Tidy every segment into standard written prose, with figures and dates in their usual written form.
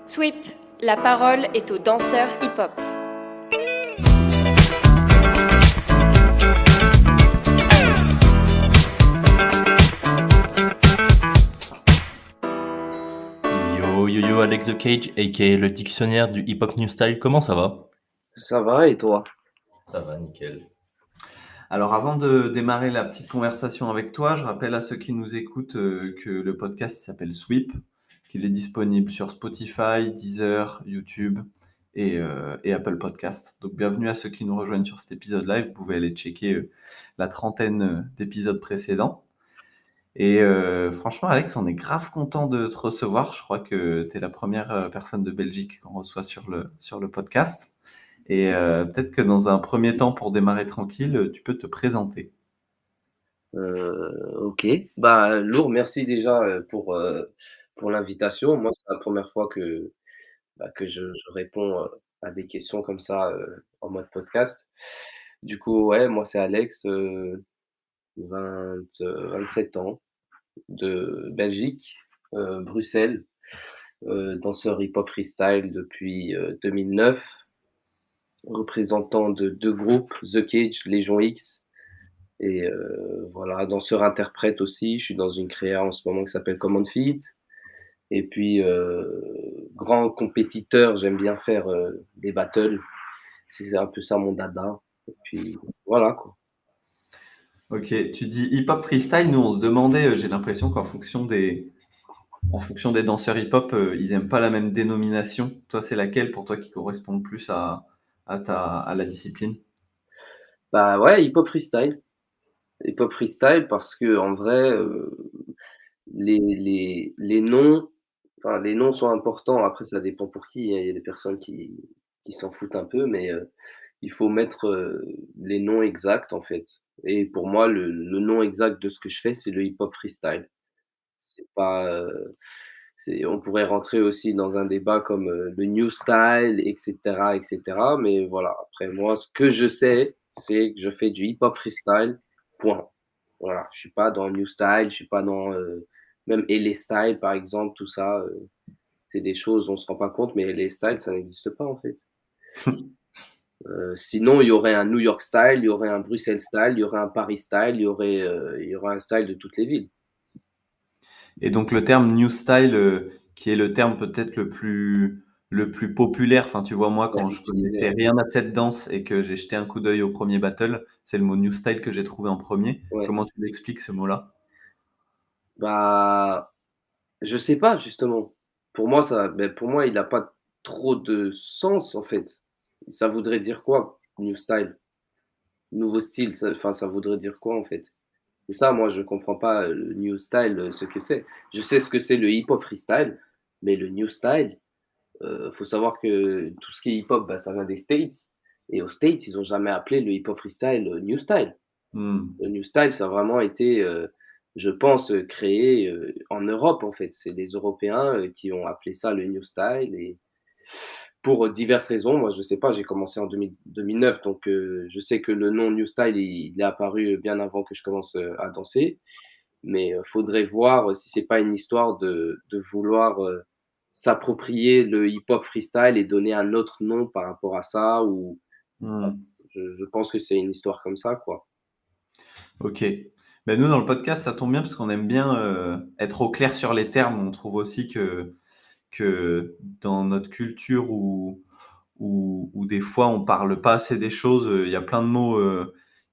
Sweep, la parole est aux danseurs hip-hop. Yo, Alex The Cage, aka le dictionnaire du hip-hop new style, comment ça va? Ça va et toi? Ça va, nickel. Alors avant de démarrer la petite conversation avec toi, je rappelle à ceux qui nous écoutent que le podcast s'appelle Sweep, qu'il est disponible sur Spotify, Deezer, YouTube et Apple Podcast. Donc bienvenue à ceux qui nous rejoignent sur cet épisode-là. Vous pouvez aller checker la trentaine d'épisodes précédents. Et franchement, Alex, on est grave content de te recevoir. Je crois que tu es la première personne de Belgique qu'on reçoit sur le podcast. Et peut-être que dans un premier temps, pour démarrer tranquille, tu peux te présenter. Ok. Lourd, merci déjà pour l'invitation. Moi, c'est la première fois que je réponds à des questions comme ça en mode podcast. Du coup, ouais, moi, c'est Alex, 27 ans, de Belgique, Bruxelles, danseur hip-hop freestyle depuis 2009, représentant de deux groupes, The Cage, Légion X. Et voilà, danseur-interprète aussi. Je suis dans une créa en ce moment qui s'appelle Command Feet. Et puis, grand compétiteur, j'aime bien faire des battles. C'est un peu ça mon dada. Et puis, voilà quoi. Ok, tu dis hip-hop freestyle. Nous, on se demandait, j'ai l'impression qu'en fonction des danseurs hip-hop, ils aiment pas la même dénomination. Toi, c'est laquelle pour toi qui correspond le plus à la discipline? Bah ouais, hip-hop freestyle. Hip-hop freestyle parce que en vrai, les noms, enfin, les noms sont importants. Après, ça dépend pour qui. Il y a des personnes qui s'en foutent un peu, mais il faut mettre les noms exacts en fait. Et pour moi, le nom exact de ce que je fais, c'est le hip-hop freestyle. C'est pas, on pourrait rentrer aussi dans un débat comme le new style, et cetera. Mais voilà, après moi, ce que je sais, c'est que je fais du hip-hop freestyle, point. Voilà, je suis pas dans new style, je suis pas dans même LA style par exemple, tout ça, c'est des choses, on se rend pas compte, mais LA style, ça n'existe pas en fait. Sinon, il y aurait un New York style, il y aurait un Bruxelles style, il y aurait un Paris style, il y aurait un style de toutes les villes. Et donc le terme new style, qui est le terme peut-être le plus populaire. Enfin, tu vois, moi, Ouais, quand je utilisé, connaissais rien à cette danse et que j'ai jeté un coup d'œil au premier battle, c'est le mot new style que j'ai trouvé en premier. ouais. Comment tu l'expliques ce mot-là? Bah, je sais pas justement. Pour moi, il a pas trop de sens en fait. Ça voudrait dire quoi, new style? Nouveau style, ça voudrait dire quoi en fait? C'est ça, moi je comprends pas le new style, ce que c'est. Je sais ce que c'est le hip-hop freestyle, mais le new style, faut savoir que tout ce qui est hip-hop, bah, ça vient des States et aux States, ils ont jamais appelé le hip-hop freestyle, new style. Mmh. Le new style, ça a vraiment été, je pense, créé, en Europe, en fait. C'est les Européens, qui ont appelé ça le new style et pour diverses raisons. Moi, je sais pas, j'ai commencé en 2009, donc je sais que le nom new style, il est apparu bien avant que je commence, à danser. Mais, faudrait voir si c'est pas une histoire de vouloir, s'approprier le hip-hop freestyle et donner un autre nom par rapport à ça ou Mmh. je pense que c'est une histoire comme ça, quoi. OK. Ben nous, dans le podcast, ça tombe bien parce qu'on aime bien, être au clair sur les termes. On trouve aussi que dans notre culture où des fois on parle pas assez des choses, il y a plein de mots,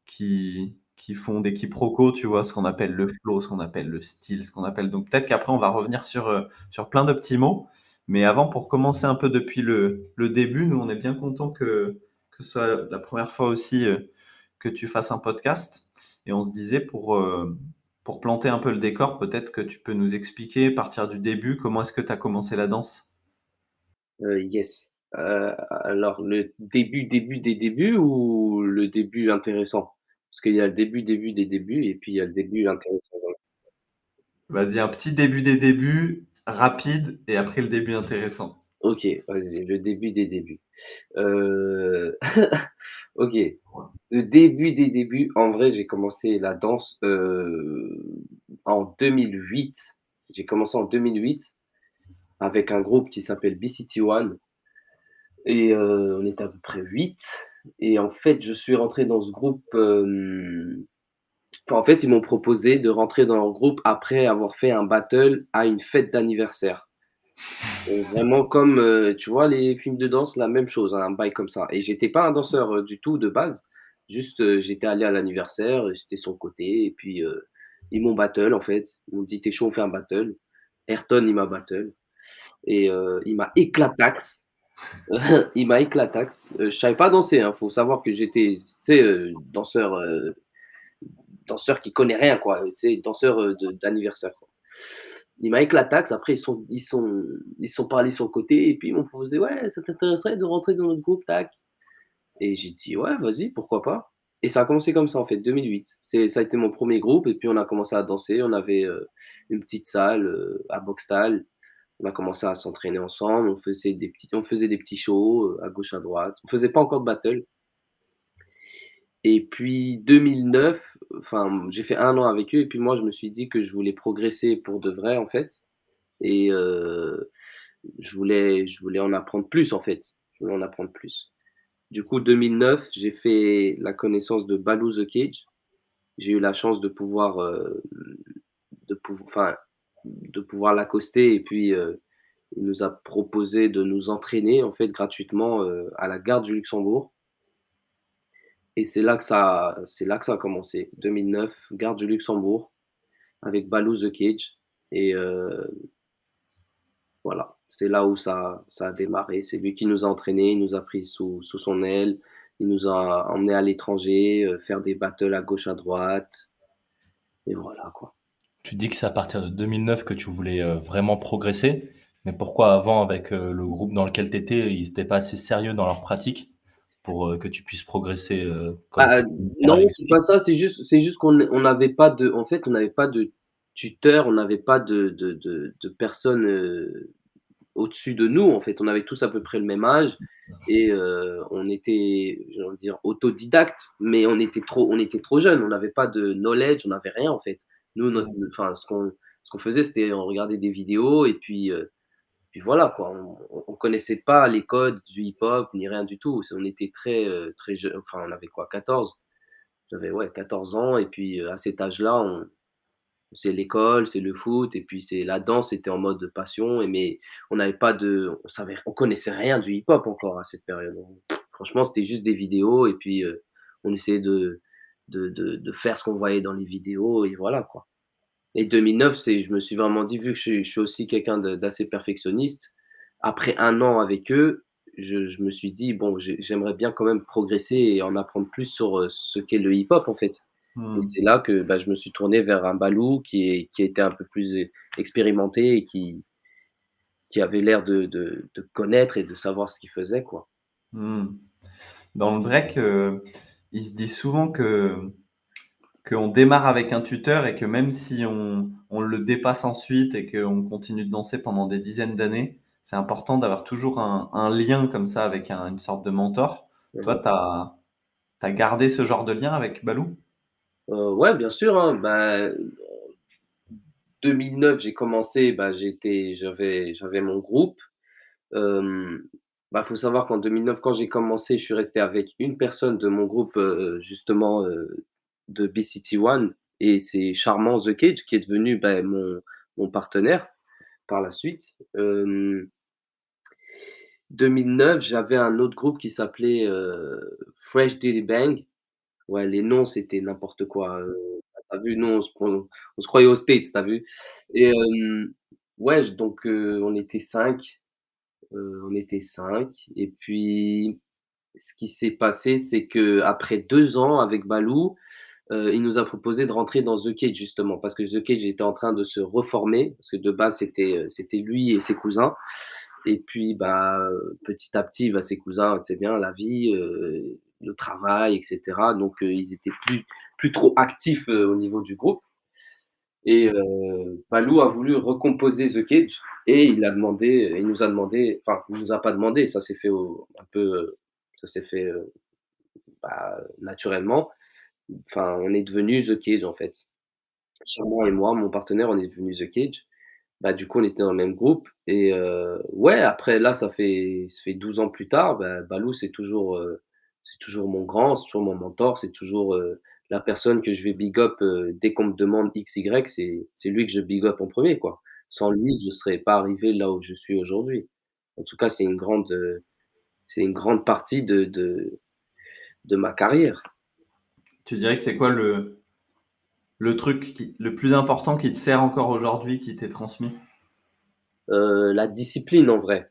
qui font des quiproquos, tu vois? Ce qu'on appelle le flow, ce qu'on appelle le style, ce qu'on appelle donc peut-être qu'après on va revenir sur plein de petits mots. Mais avant, pour commencer un peu depuis le début, nous, on est bien content que ce soit la première fois aussi, que tu fasses un podcast et on se disait pour planter un peu le décor, peut-être que tu peux nous expliquer, partir du début, comment est-ce que tu as commencé la danse? Yes. Alors le début des débuts ou le début intéressant? Parce qu'il y a le début des débuts et puis il y a le début intéressant, voilà. Vas-y, un petit début des débuts, rapide, et après le début intéressant. OK, vas-y, le début des débuts. Heu, OK, le début des débuts, en vrai, j'ai commencé la danse, en 2008. J'ai commencé en 2008 avec un groupe qui s'appelle BCT One et on était à peu près 8 et en fait, je suis rentré dans ce groupe, enfin, en fait, ils m'ont proposé de rentrer dans leur groupe après avoir fait un battle à une fête d'anniversaire. Vraiment comme, tu vois les films de danse, la même chose, hein, un bail comme ça et j'étais pas un danseur, du tout de base, juste, j'étais allé à l'anniversaire, j'étais sur le côté et puis, ils m'ont battle en fait. Ils m'ont dit: «Tu es chaud, on fait un battle». Ayrton, il m'a battle et il m'a éclataxe. Il m'a éclataxe. Je savais pas danser, hein, faut savoir que j'étais, tu sais, danseur qui connaît rien quoi, tu sais, danseur, de d'anniversaire quoi. Il m'a éclataxe, après ils sont parlé sur le côté et puis ils m'ont proposé: «Ouais, ça t'intéresserait de rentrer dans notre groupe, tac?» Et j'ai dit: «Ouais, vas-y, pourquoi pas?» Et ça a commencé comme ça en fait, 2008. Ça a été mon premier groupe et puis on a commencé à danser. On avait, une petite salle, à Boxtal. On a commencé à s'entraîner ensemble, on faisait des petits shows, à gauche, à droite. On faisait pas encore de battle et puis 2009, enfin, j'ai fait 1 an avec eux et puis moi je me suis dit que je voulais progresser pour de vrai en fait et je voulais en apprendre plus en fait. Je voulais en apprendre plus. Du coup 2009, j'ai fait la connaissance de Balou The Cage. J'ai eu la chance enfin, de pouvoir l'accoster et puis, il nous a proposé de nous entraîner en fait gratuitement, à la gare du Luxembourg et c'est là que ça a commencé. 2009, gare du Luxembourg avec Balou The Cage et voilà, c'est là où ça a démarré. C'est lui qui nous a entraînés, il nous a pris sous son aile, il nous a emmenés à l'étranger, faire des battles à gauche, à droite et voilà quoi. Tu dis que c'est à partir de 2009 que tu voulais, vraiment progresser, mais pourquoi avant avec, le groupe dans lequel tu étais, ils étaient pas assez sérieux dans leur pratique pour, que tu puisses progresser, comme Ah, tu peux le faire non, avec c'est eux? pas ça, c'est juste qu'on n'avait pas de en fait, on n'avait pas de tuteur, on n'avait pas de personnes, au-dessus de nous, en fait. On avait tous à peu près le même âge et on était, j'ai envie de dire, autodidactes, mais on était trop jeunes. On n'avait pas de knowledge, on n'avait rien, en fait. Nous, Mmh. enfin, ce qu'on faisait, c'était on regardait des vidéos et puis voilà, quoi. On connaissait pas les codes du hip-hop ni rien du tout. On était très jeunes, enfin, on avait quoi, 14? J'avais, ouais, 14 ans et puis, à cet âge-là, c'est l'école, c'est le foot et puis c'est la danse, c'était en mode de passion mais on n'avait pas on connaissait rien du hip-hop encore à cette période. Franchement, c'était juste des vidéos et puis, on essayait de faire ce qu'on voyait dans les vidéos et voilà, quoi. Et 2009, je me suis vraiment dit, vu que je suis aussi quelqu'un d'assez perfectionniste, après 1 an avec eux, je me suis dit: «Bon, j'aimerais bien quand même progresser et en apprendre plus sur, ce qu'est le hip-hop, en fait». Et Mmh. c'est là que, bah, je me suis tourné vers un Balou qui était un peu plus expérimenté et qui avait l'air de connaître et de savoir ce qu'il faisait, quoi. Mmh. Dans le break, il se dit souvent qu'on démarre avec un tuteur et que même si on le dépasse ensuite et qu'on continue de danser pendant des dizaines d'années, c'est important d'avoir toujours un lien comme ça avec une sorte de mentor. Toi, Mmh. tu as gardé ce genre de lien avec Balou? Ouais, bien sûr, hein, bah, 2009, j'ai commencé, bah, j'avais mon groupe. Bah, faut savoir qu'en 2009, quand j'ai commencé, je suis resté avec une personne de mon groupe, justement, de BCT One et c'est Charmant The Cage qui est devenu, bah, mon partenaire par la suite. 2009, j'avais un autre groupe qui s'appelait, Fresh Diddy Bang. Ouais, les noms, c'était n'importe quoi, tu vu? Nous, on se croyait aux States, t'as vu? Et ouais, donc on était 5 et puis ce qui s'est passé, c'est qu'après 2 ans avec Balou, il nous a proposé de rentrer dans The Cage justement parce que The Cage était en train de se reformer, parce que de base c'était lui et ses cousins et puis, bah, petit à petit, bah, ses cousins, tu sais bien la vie, le travail et cetera donc ils étaient plus trop actifs, au niveau du groupe et Balou a voulu recomposer The Cage et il nous a demandé enfin, il nous a pas demandé, ça s'est fait un peu, ça s'est fait, bah, naturellement. Enfin, on est devenus The Cage, en fait. Charmant et moi, mon partenaire, on est devenus The Cage. bah, du coup, on était dans le même groupe et ouais, après là, ça fait 12 ans plus tard, bah, Balou, c'est toujours mon grand, c'est toujours mon mentor, c'est toujours, la personne que je vais big up, dès qu'on me demande X, Y, c'est lui que je big up en premier quoi. Sans lui, je serais pas arrivé là où je suis aujourd'hui. En tout cas, c'est une grande partie de ma carrière. Tu dirais que c'est quoi le truc le plus important qui te sert encore aujourd'hui, qui t'est transmis? La discipline en vrai.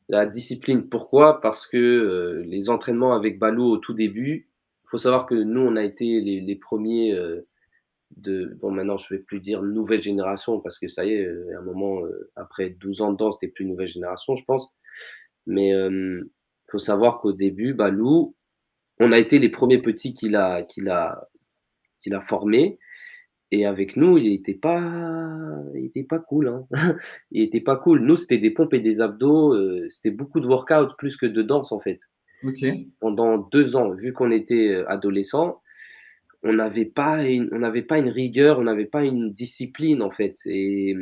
La discipline, pourquoi? Parce que, les entraînements avec Balou au tout début, faut savoir que nous, on a été les 1ers, de bon maintenant je vais plus dire nouvelle génération parce que ça y est, à un moment, après 12 ans de danse, tu plus nouvelle génération, je pense. Mais, faut savoir qu'au début, Balou, on a été les premiers petits qu'il a formés et avec nous, il était pas cool, hein. Il était pas cool. Nous, c'était des pompes et des abdos, c'était beaucoup de workout plus que de danse, en fait. OK. Pendant 2 ans, vu qu'on était, adolescents, on n'avait pas une rigueur, on n'avait pas une discipline, en fait et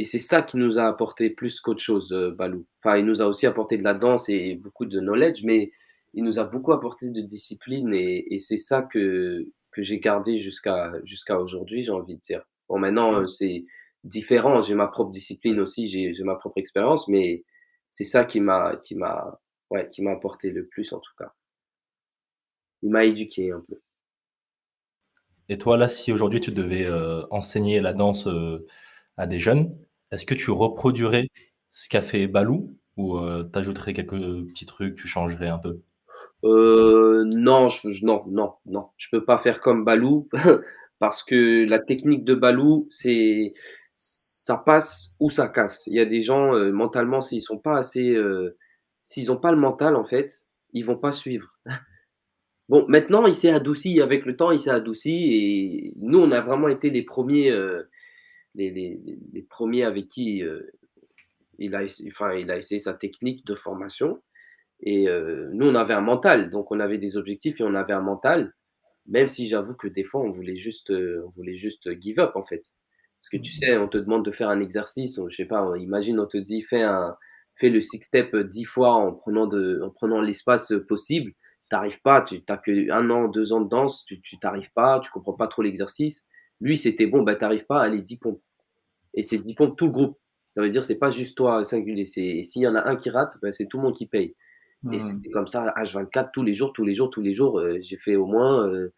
c'est ça qui nous a apporté plus qu'autre chose, Balou. Enfin, il nous a aussi apporté de la danse et beaucoup de knowledge, mais il nous a beaucoup apporté de discipline et c'est ça que j'ai gardé jusqu'à aujourd'hui, j'ai envie de dire. Bon maintenant, c'est différent, j'ai ma propre discipline aussi, j'ai ma propre expérience, mais c'est ça qui m'a apporté le plus en tout cas. Il m'a éduqué un peu. Et toi, là, si aujourd'hui tu devais, enseigner la danse, à des jeunes, est-ce que tu reproduirais ce qu'a fait Balou ou, tu ajouterais quelques, petits trucs, tu changerais un peu? Non, non, non, non, je peux pas faire comme Balou parce que la technique de Balou, ça passe ou ça casse. Il y a des gens, mentalement, s'ils ont pas le mental, en fait, ils vont pas suivre. Bon, maintenant, il s'est adouci avec le temps, il s'est adouci et nous, on a vraiment été les premiers, les premiers avec qui, il a essayé sa technique de formation et nous, on avait un mental, donc on avait des objectifs et on avait un mental, même si j'avoue que des fois, on voulait juste give up, en fait. Parce que tu sais, on te demande de faire un exercice, je sais pas, imagine, on te dit: «Fais le six step, 10 fois en prenant l'espace, possible». Tu arrives pas, tu as que 1 an, 2 ans de danse, tu arrives pas, tu comprends pas trop l'exercice. Lui, c'était: «Bon, bah, tu arrives pas, allez 10 pompes» et c'est 10 pompes tout le groupe. Ça veut dire c'est pas juste toi, singulier, c'est et s'il y en a un qui rate, bah, c'est tout le monde qui paye. Et Mmh. c'était comme ça H24 tous les jours, tous les jours, tous les jours, j'ai fait au moins, tu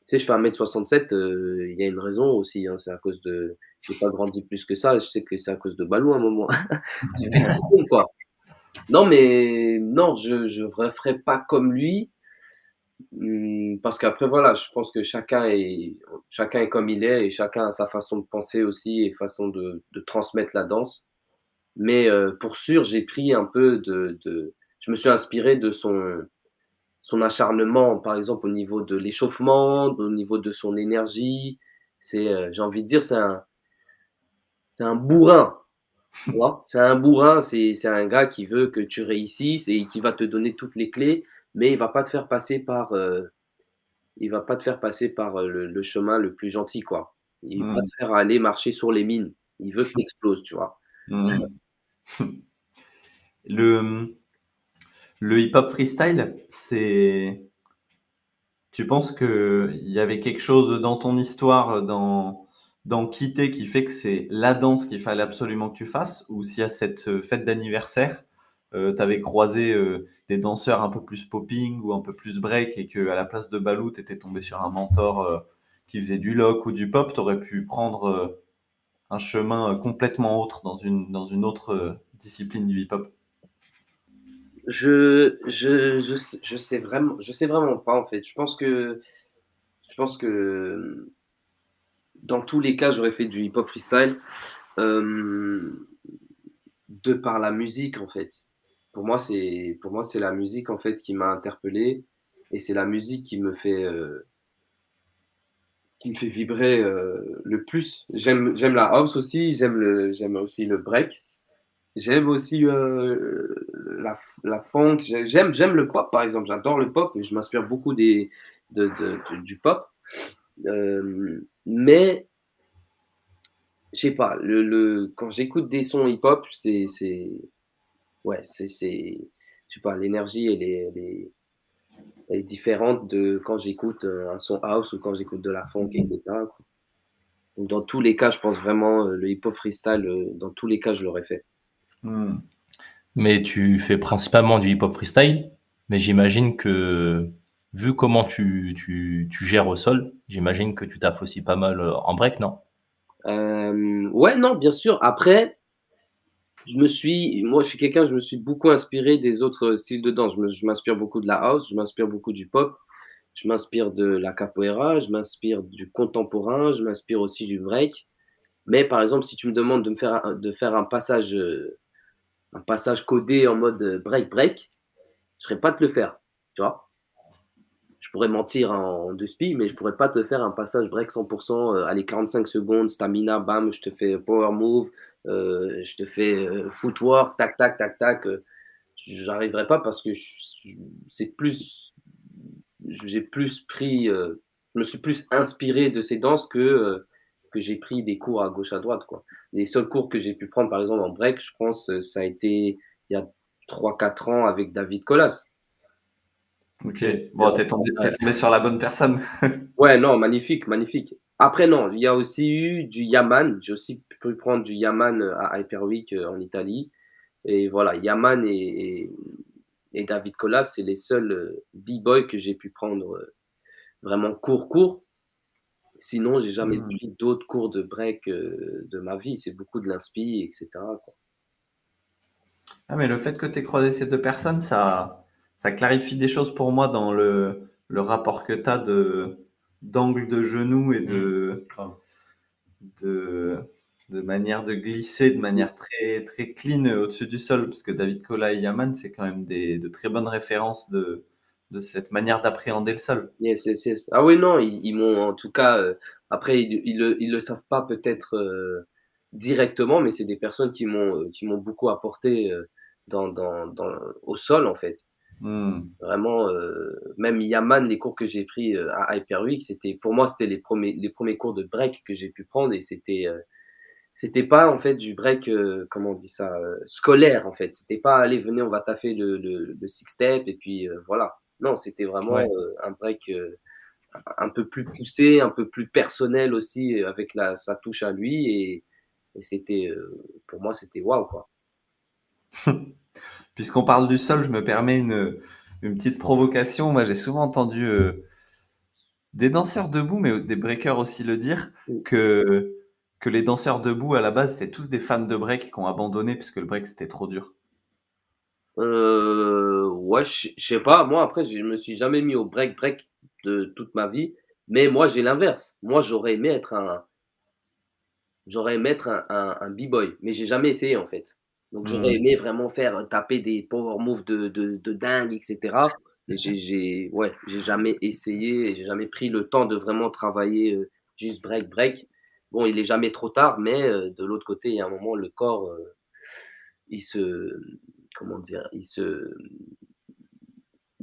sais, je fais 1,67 m, il y a une raison aussi, hein, c'est à cause de j'ai pas grandi plus que ça, je sais que c'est à cause de Balou à un moment. J'ai fait des bons, quoi. Non, mais non, je referai pas comme lui, parce qu'après voilà, je pense que chacun est comme il est et chacun a sa façon de penser aussi et façon de transmettre la danse. Mais, pour sûr, j'ai pris un peu de je me suis inspiré de son acharnement, par exemple, au niveau de l'échauffement, au niveau de son énergie. J'ai envie de dire, c'est un bourrin, tu vois? C'est un bourrin, c'est un gars qui veut que tu réussisses et qui va te donner toutes les clés, mais il va pas te faire passer par le chemin le plus gentil, quoi. Il va Mmh. te faire aller marcher sur les mines. Il veut que tu exploses, tu vois? Mmh. Le, le hip-hop freestyle, tu penses qu'il y avait quelque chose dans ton histoire, dans Quitter, qui fait que c'est la danse qu'il fallait absolument que tu fasses? Ou si à cette, fête d'anniversaire, tu avais croisé, des danseurs un peu plus popping ou un peu plus break et qu'à la place de Balou, tu étais tombé sur un mentor, qui faisait du lock ou du pop, tu aurais pu prendre, un chemin, complètement autre dans une autre, discipline du hip-hop? Je sais vraiment pas, en fait. Je pense que dans tous les cas, j'aurais fait du hip-hop freestyle, hem, de par la musique, en fait. Pour moi, c'est la musique, en fait, qui m'a interpellé et c'est la musique qui me fait vibrer, le plus. J'aime la house aussi, j'aime aussi le break. J'aime aussi, la funk. J'aime le pop, par exemple. J'adore le pop et je m'inspire beaucoup du pop. Mais Je sais pas, quand j'écoute des sons hip-hop, ouais, je sais pas, l'énergie, elle est différente de quand j'écoute un son house ou quand j'écoute de la funk, etc., quoi. Donc, dans tous les cas, je pense vraiment le hip-hop freestyle, dans tous les cas, je l'aurais fait. Hmm. Mais tu fais principalement du hip-hop freestyle, mais j'imagine que, vu comment tu gères au sol, j'imagine que tu taffes aussi pas mal en break, non? Ouais, non, bien sûr. Après, moi, je suis quelqu'un, je me suis beaucoup inspiré des autres styles de danse. Je m'inspire beaucoup de la house, je m'inspire beaucoup du pop, je m'inspire de la capoeira, je m'inspire du contemporain, je m'inspire aussi du break. Mais par exemple, si tu me demandes de faire un passage codé en mode break break, je serais pas te le faire, tu vois. Je pourrais mentir en deux spies, mais je pourrais pas te faire un passage break 100%, allez 45 secondes, stamina, bam, je te fais power move, je te fais footwork, tac tac tac tac. J'arriverai pas parce que c'est plus, j'ai plus pris, je me suis plus inspiré de ces danses que j'ai pris des cours à gauche à droite, quoi. Les seuls cours que j'ai pu prendre, par exemple, en break, je pense, ça a été il y a 3 4 ans avec David Collas. Ok, bon, t'es tombé sur la bonne personne. Ouais, non, magnifique, magnifique. Après, non, il y a aussi eu du Yaman. J'ai aussi pu prendre du Yaman à Hyper Week en Italie. Et voilà, Yaman et David Collas, c'est les seuls b-boys que j'ai pu prendre vraiment court. Sinon, j'ai jamais Hmm. pris d'autres cours de break de ma vie. C'est beaucoup de l'inspi, etc., quoi. Ah, mais le fait que tu aies croisé ces deux personnes, ça clarifie des choses pour moi dans le rapport que tu as d'angle de genou et Grave. de, de manière de glisser de manière très, très clean au-dessus du sol, parce que David Kola et Yaman, c'est quand même de très bonnes références de cette manière d'appréhender le sol. Yes, yes, yes. Ah oui, non, ils m'ont en tout cas. Après, ils le savent pas peut-être directement, mais c'est des personnes qui m'ont beaucoup apporté au sol, en fait. Hmm. Vraiment, même Yaman, les cours que j'ai pris à Hyperweek, pour moi, c'était les premiers cours de break que j'ai pu prendre et c'était pas en fait du break, comment on dit ça, scolaire en fait. C'était pas: «Allez, venez, on va taffer le six step et puis voilà». Non, c'était vraiment Ouais. un break un peu plus poussé, un peu plus personnel aussi, avec sa touche à lui et c'était pour moi, c'était waouh quoi. Puisqu'on parle du sol, je me permets une petite provocation. Moi, j'ai souvent entendu des danseurs debout, mais des breakers aussi le dire, Mmh. que, que les danseurs debout, à la base, c'est tous des fans de break qui ont abandonné puisque le break, c'était trop dur. Ouais, je sais pas, moi après je me suis jamais mis au break de toute ma vie, mais moi j'ai l'inverse. Moi j'aurais aimé être un b-boy, mais j'ai jamais essayé en fait. Donc j'aurais Hmm. aimé vraiment faire, taper des power moves de dingue et cetera. Mais ouais, j'ai jamais essayé et j'ai jamais pris le temps de vraiment travailler, juste break. Bon, il est jamais trop tard, mais de l'autre côté, il y a un moment, le corps, il se comment dire? Il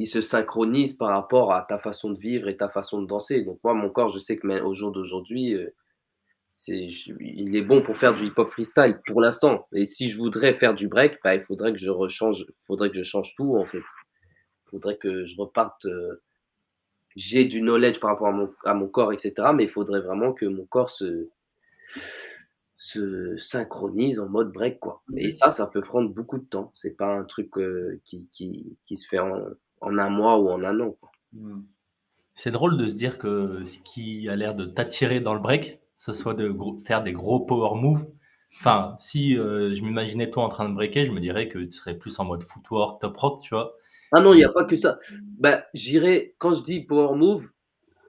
se synchronise par rapport à ta façon de vivre et ta façon de danser. Donc moi, mon corps, je sais que mais au jour d'aujourd'hui, il est bon pour faire du hip-hop freestyle pour l'instant. Et si je voudrais faire du break, bah, faudrait que je change tout en fait. Il faudrait que je reparte. J'ai du knowledge par rapport à mon corps, etc. Mais il faudrait vraiment que mon corps se synchronise en mode break, quoi. Et ça peut prendre beaucoup de temps. C'est pas un truc qui se fait en un mois ou en un an, quoi. Hmm. C'est drôle de se dire que ce qui a l'air de t'attirer dans le break, ce soit faire des gros power moves. Enfin, si je m'imaginais toi en train de breaker, je me dirais que tu serais plus en mode footwork, top rock, tu vois. Ah non, il y Et a pas que ça. Bah, quand je dis power move,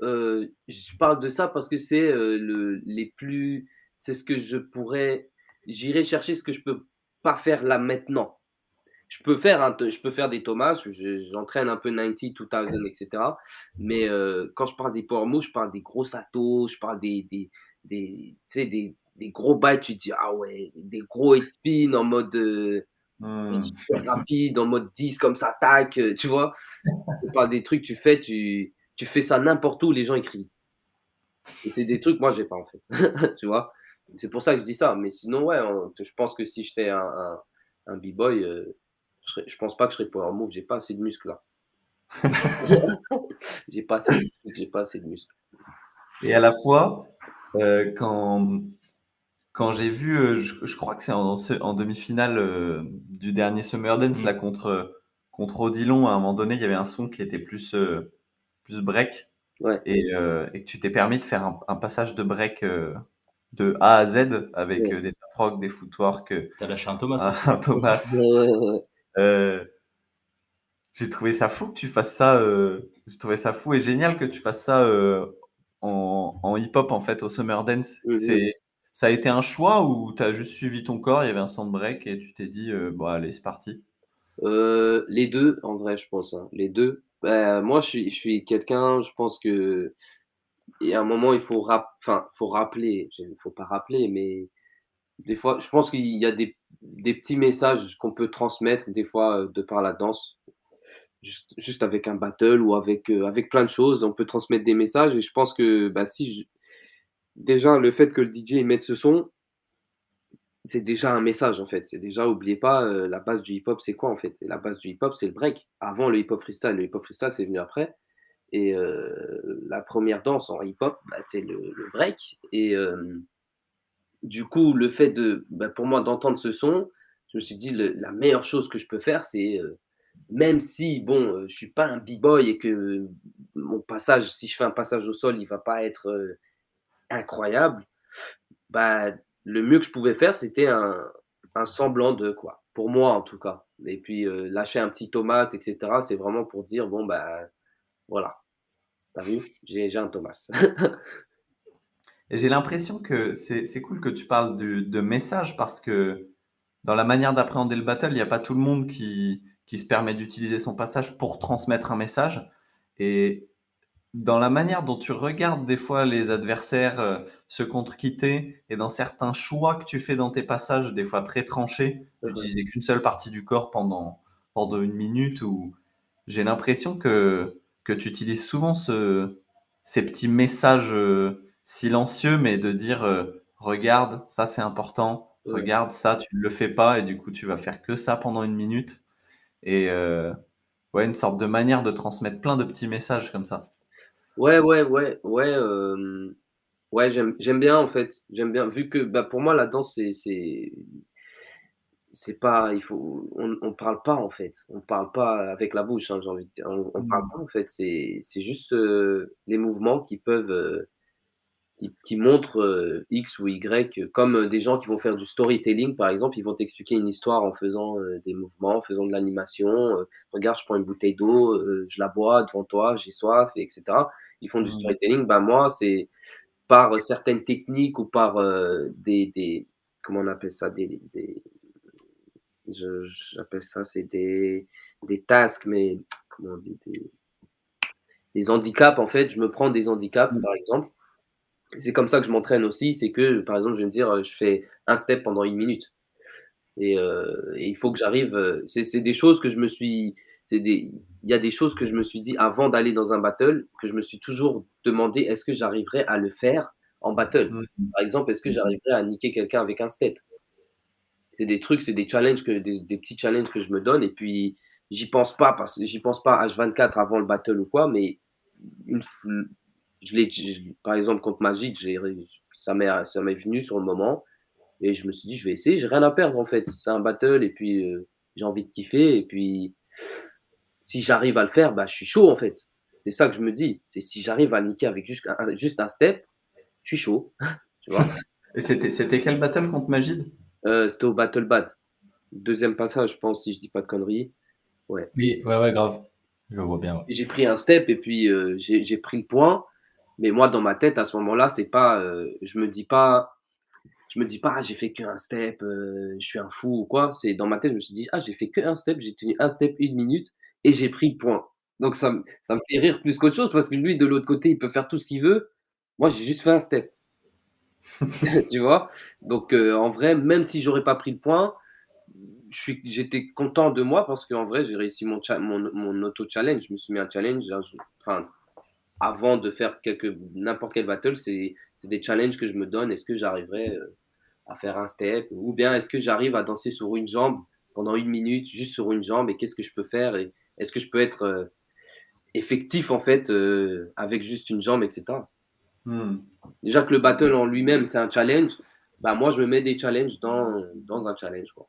je parle de ça parce que c'est ce que j'irai chercher ce que je peux pas faire là maintenant. Je peux faire des Thomas, j'entraîne un peu 90, 2000 et cetera. Mais quand je parle des power moves, je parle des gros satos, je parle tu sais, des gros bites, tu te dis: «Ah ouais», des gros head spin en mode, Hmm. super rapide, en mode 10 comme ça, tac, tu vois? Je parle des trucs, tu fais ça n'importe où, les gens ils crient. Et c'est des trucs, moi, j'ai pas en fait, tu vois? C'est pour ça que je dis ça. Mais sinon, ouais, je pense que si j'étais un b-boy, je pense pas que je serais power move. J'ai pas assez de muscles là. J'ai pas assez de muscles. Et à la fois, quand j'ai vu, je crois que c'est en demi-finale du dernier Summer Dance là contre Odilon, à un moment donné, il y avait un son qui était plus break Ouais, et que tu t'es permis de faire un passage de break de A à Z avec ouais. des tap rock, des footwork, Tu as lâché un Thomas aussi. un Thomas. Ouais, ouais, ouais. Euh, J'ai trouvé ça fou que tu fasses ça. J'ai trouvé ça fou et génial que tu fasses ça en hip-hop en fait au Summer Dance. Mmh. Ça a été un choix ou tu as juste suivi ton corps, il y avait un stand break et tu t'es dit bon allez c'est parti. Les 2 en vrai, je pense, hein, les 2. Bah, moi, je suis quelqu'un, je pense qu'il y a un moment, faut rappeler, faut pas rappeler, mais des fois, je pense qu'il y a des petits messages qu'on peut transmettre des fois, de par la danse. Juste avec un battle ou avec plein de choses, on peut transmettre des messages et je pense que, bah, si je déjà le fait que le DJ il mette ce son, c'est déjà un message en fait. C'est déjà oubliez pas, la base du hip-hop c'est quoi en fait? Et la base du hip-hop c'est le break. Avant le hip-hop freestyle, le hip-hop freestyle c'est venu après et la première danse en hip-hop, bah, c'est le break et du coup le fait pour moi d'entendre ce son, je me suis dit: «La meilleure chose que je peux faire c'est, même si bon, je suis pas un b-boy et que mon passage si je fais un passage au sol, il va pas être, incroyable, bah, le mieux que je pouvais faire, c'était un semblant de quoi, pour moi en tout cas. Et puis, lâcher un petit Thomas et cetera, c'est vraiment pour dire: «Bon, bah, voilà, tu as vu? J'ai un Thomas». Et j'ai l'impression que c'est cool que tu parles de message parce que dans la manière d'appréhender le battle, il y a pas tout le monde qui se permet d'utiliser son passage pour transmettre un message et dans la manière dont tu regardes des fois les adversaires, se contre-quitter et dans certains choix que tu fais dans tes passages, des fois très tranchés, Mmh mh. d'utiliser qu'une seule partie du corps pendant 1 minute ou j'ai l'impression que tu utilises souvent ces petits messages, silencieux, mais de dire, «Regarde, ça c'est important. Ouais. Regarde, ça tu ne le fais pas et du coup tu vas faire que ça pendant 1 minute» et ouais, une sorte de manière de transmettre plein de petits messages comme ça. Ouais, ouais, ouais, ouais, ouais, j'aime bien en fait. J'aime bien vu que, bah, pour moi la danse c'est pas il faut on parle pas en fait. On parle pas avec la bouche, hein, j'ai envie de dire. On parle Mmh. pas en fait, c'est juste, les mouvements qui peuvent, qui montrent, X ou Y, comme, des gens qui vont faire du storytelling, par exemple, ils vont t'expliquer une histoire en faisant, des mouvements, en faisant de l'animation, «Regarde, je prends une bouteille d'eau, je la bois devant toi, j'ai soif» et cetera. Ils font du Mmh. storytelling. Bah, moi, c'est par, certaines techniques ou par, des comment on appelle ça? J'appelle ça, c'est des tasks, mais comment on dit? Des handicaps, en fait. Je me prends des handicaps, Mmh. par exemple. C'est comme ça que je m'entraîne aussi, c'est que, par exemple, je vais me dire, je fais un step pendant 1 minute et il faut que j'arrive, c'est des choses que je me suis c'est des il y a des choses que je me suis dit avant d'aller dans un battle, que je me suis toujours demandé: «Est-ce que j'arriverai à le faire en battle?» Mmh mh. Par exemple, est-ce que Mmh. j'arriverai à niquer quelqu'un avec un step? C'est des trucs, c'est des challenges des petits challenges que je me donne et puis j'y pense pas H24 avant le battle ou quoi, mais une f par exemple contre Magic, ça m'est venu sur le moment et je me suis dit: «Je vais essayer, j'ai rien à perdre en fait. C'est un battle et puis, j'ai envie de kiffer et puis si j'arrive à le faire, bah, je suis chaud en fait». C'est ça que je me dis, c'est si j'arrive à le niquer avec juste un step, je suis chaud, tu vois? Et c'était quel battle contre Magid? C'était au Battle Bat. 2e passage, je pense, si je dis pas de conneries. Ouais. Oui, ouais, ouais, grave. Je vois bien, ouais. Et j'ai pris un step et puis, j'ai pris le point. Mais moi, dans ma tête, à ce moment-là, c'est pas, je me dis pas: «Ah, j'ai fait qu'un step, je suis un fou ou quoi». C'est dans ma tête, je me suis dit: «Ah, j'ai fait qu'un step, j'ai tenu un step 1 minute et j'ai pris le point». Donc ça me fait rire plus qu'autre chose parce que lui, de l'autre côté, il peut faire tout ce qu'il veut. Moi, j'ai juste fait un step, tu vois? Donc, en vrai, même si j'aurais pas pris le point, j'étais content de moi parce qu'en vrai, j'ai réussi mon auto challenge. Je me suis mis un challenge, enfin avant de faire n'importe quel battle, c'est des challenges que je me donne. Est-ce que j'arriverai à faire un step? Ou bien est-ce que j'arrive à danser sur une jambe pendant 1 minute, juste sur une jambe, et qu'est-ce que je peux faire? Et est-ce que je peux être effectif, en fait, avec juste une jambe, etc. Hmm. Déjà que le battle en lui-même, c'est un challenge, bah moi, je me mets des challenges dans un challenge, quoi.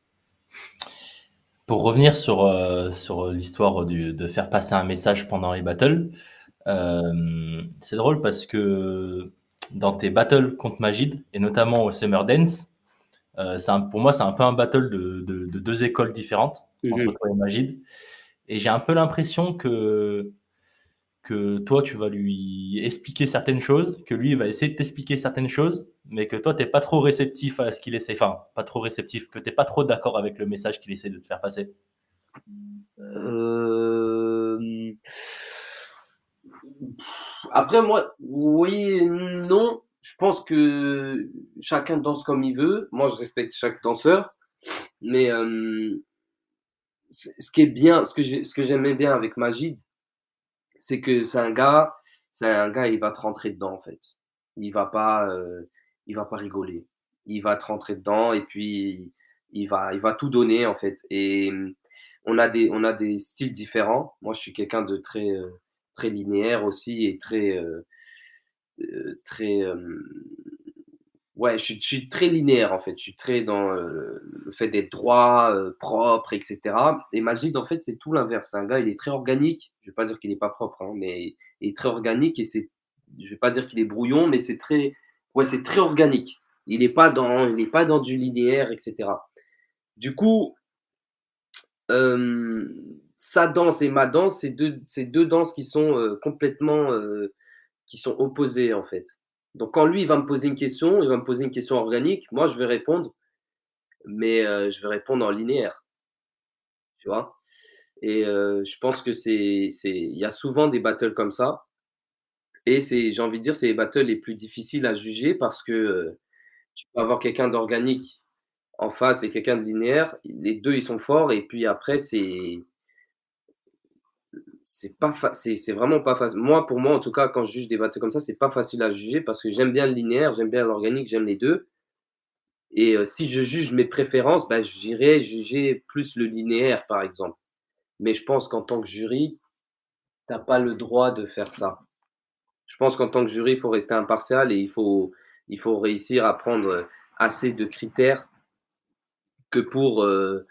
Pour revenir sur l'histoire de faire passer un message pendant les battles, c'est drôle parce que dans tes battles contre Majid, et notamment au Summer Dance, pour moi, c'est un peu un battle de deux écoles différentes entre toi et Majid. Et j'ai un peu l'impression que toi, tu vas lui expliquer certaines choses, que lui, il va essayer de t'expliquer certaines choses, mais que toi, tu n'es pas trop réceptif à ce qu'il essaie. Enfin, pas trop réceptif, que tu n'es pas trop d'accord avec le message qu'il essaie de te faire passer. Après, moi, oui et non. Je pense que chacun danse comme il veut. Moi, je respecte chaque danseur. Mais ce qui est bien, ce que j'aimais bien avec Majid, c'est que il va te rentrer dedans, en fait. Il va pas, il va pas rigoler. Il va te rentrer dedans, et puis il va tout donner, en fait. Et on a des styles différents. Moi, je suis quelqu'un de très linéaire aussi, et très, ouais, je suis très linéaire, en fait. Je suis très dans, le fait d'être droit, propre, et cetera. Et Majid, en fait, c'est tout l'inverse. C'est un gars, il est très organique. Je vais pas dire qu'il est pas propre, hein, mais il est très organique, et je vais pas dire qu'il est brouillon, mais c'est très organique. Il est pas dans du linéaire, et cetera. Du coup, sa danse et ma danse, c'est 2 danses qui sont, complètement, qui sont opposées, en fait. Donc quand lui, il va me poser une question, il va me poser une question organique, moi je vais répondre, mais je vais répondre en linéaire, tu vois? Et je pense que il y a souvent des battles comme ça, et j'ai envie de dire, c'est les battles les plus difficiles à juger, parce que, tu peux avoir quelqu'un d'organique en face et quelqu'un de linéaire, les 2 ils sont forts, et puis après c'est pas fa c'est vraiment pas facile. Moi, pour moi, en tout cas, quand je juge des battles comme ça, c'est pas facile à juger, parce que j'aime bien le linéaire, j'aime bien l'organique, j'aime les 2. Et si je juge mes préférences, bah, j'irai juger plus le linéaire, par exemple. Mais je pense qu'en tant que jury, tu as pas le droit de faire ça. Je pense qu'en tant que jury, il faut rester impartial, et il faut réussir à prendre, assez de critères que pour, heu,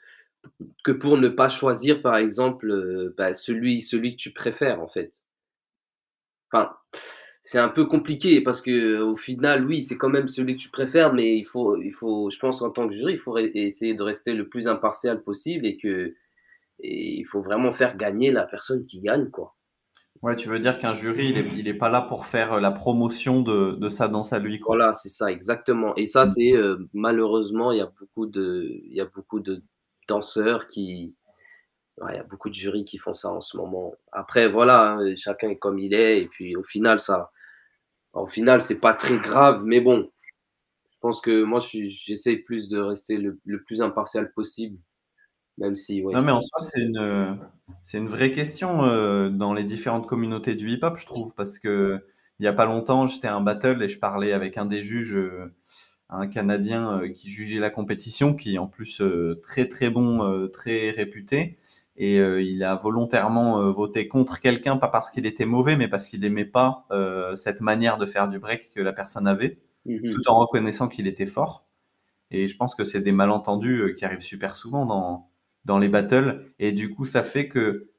que pour ne pas choisir, par exemple, bah, celui que tu préfères, en fait. Enfin, c'est un peu compliqué, parce qu'au final, oui, c'est quand même celui que tu préfères, mais je pense, en tant que jury, il faut essayer de rester le plus impartial possible, et il faut vraiment faire gagner la personne qui gagne, quoi. Ouais, tu veux dire qu'un jury, il est pas là pour faire la promotion de sa danse à lui, quoi. Voilà, c'est ça, exactement. Et ça, Mm. c'est, malheureusement, il y a beaucoup de danseurs ouais, il y a beaucoup de jurys qui font ça en ce moment. Après, voilà, hein, chacun est comme il est, et puis au final, c'est pas très grave, mais bon. Je pense que moi, j'essaie plus de rester le plus impartial possible, même si, Non, ouais. mais en soi, c'est une vraie question dans les différentes communautés du hip-hop, je trouve, parce que il y a pas longtemps, j'étais à un battle et je parlais avec un des juges, un Canadien qui jugeait la compétition, qui est en plus très très bon, très réputé. Et il a volontairement voté contre quelqu'un, pas parce qu'il était mauvais, mais parce qu'il n'aimait pas cette manière de faire du break que la personne avait, tout en reconnaissant qu'il était fort. Et je pense que c'est des malentendus qui arrivent super souvent dans les battles. Et du coup, ça fait que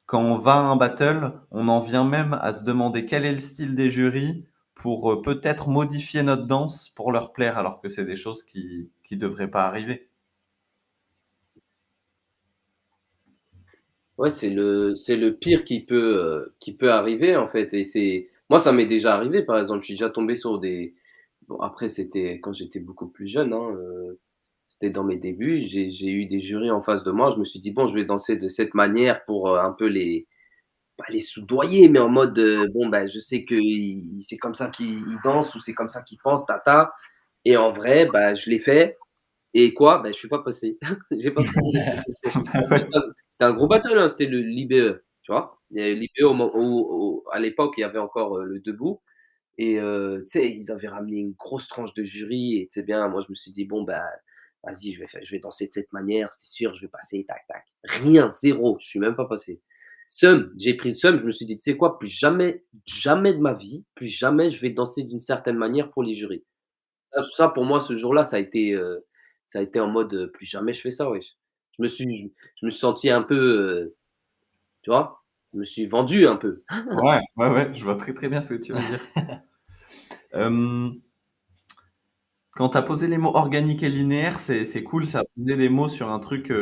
quand on va à un battle, on en vient même à se demander quel est le style des jurys pour peut-être modifier notre danse pour leur plaire, alors que c'est des choses qui devraient pas arriver. Ouais, c'est le pire qui peut arriver, en fait. Et moi, ça m'est déjà arrivé, par exemple. Je suis déjà tombé sur des. Bon, après, c'était quand j'étais beaucoup plus jeune, hein, c'était dans mes débuts. J'ai eu des jurys en face de moi. Je me suis dit, bon, je vais danser de cette manière pour un peu pas les soudoyer, mais en mode, bon, bah, je sais que c'est comme ça qu'il danse, ou c'est comme ça qu'il pense, tata. Et en vrai, bah, je l'ai fait. Et quoi? Bah, je suis pas passé. J'ai pas passé les compétitions. En plus, c'était un gros battle, hein, c'était le l'IBE, tu vois? l'IPE à l'époque, il y avait encore, le debout et tu sais, ils avaient ramené une grosse tranche de jury et tu sais bien, moi je me suis dit: «Bon bah, vas-y, je vais danser de cette manière, c'est sûr, je vais passer, tac, tac». Rien, zéro, je suis même pas passé. Seum, j'ai pris le seum, je me suis dit: «Tu sais quoi? Plus jamais, jamais de ma vie, plus jamais je vais danser d'une certaine manière pour les jurys». Ça pour moi, ce jour-là, ça a été en mode, plus jamais je fais ça, wesh. Je me suis senti un peu, tu vois? Je me suis vendu un peu. Ouais, ouais, ouais, je vois très, très bien ce que tu veux dire. Hem, Quand tu as posé les mots organique et linéaire, c'est cool, ça a posé des mots sur un truc,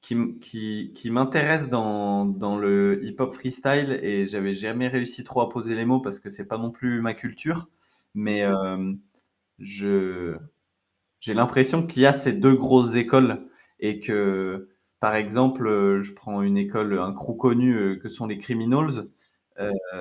qui m'intéresse dans le hip-hop freestyle et j'avais jamais réussi trop à poser les mots parce que c'est pas non plus ma culture. Mais, je j'ai l'impression qu'il y a ces 2 grosses écoles et que, par exemple, je prends une école, un crew connu, que sont les Criminals.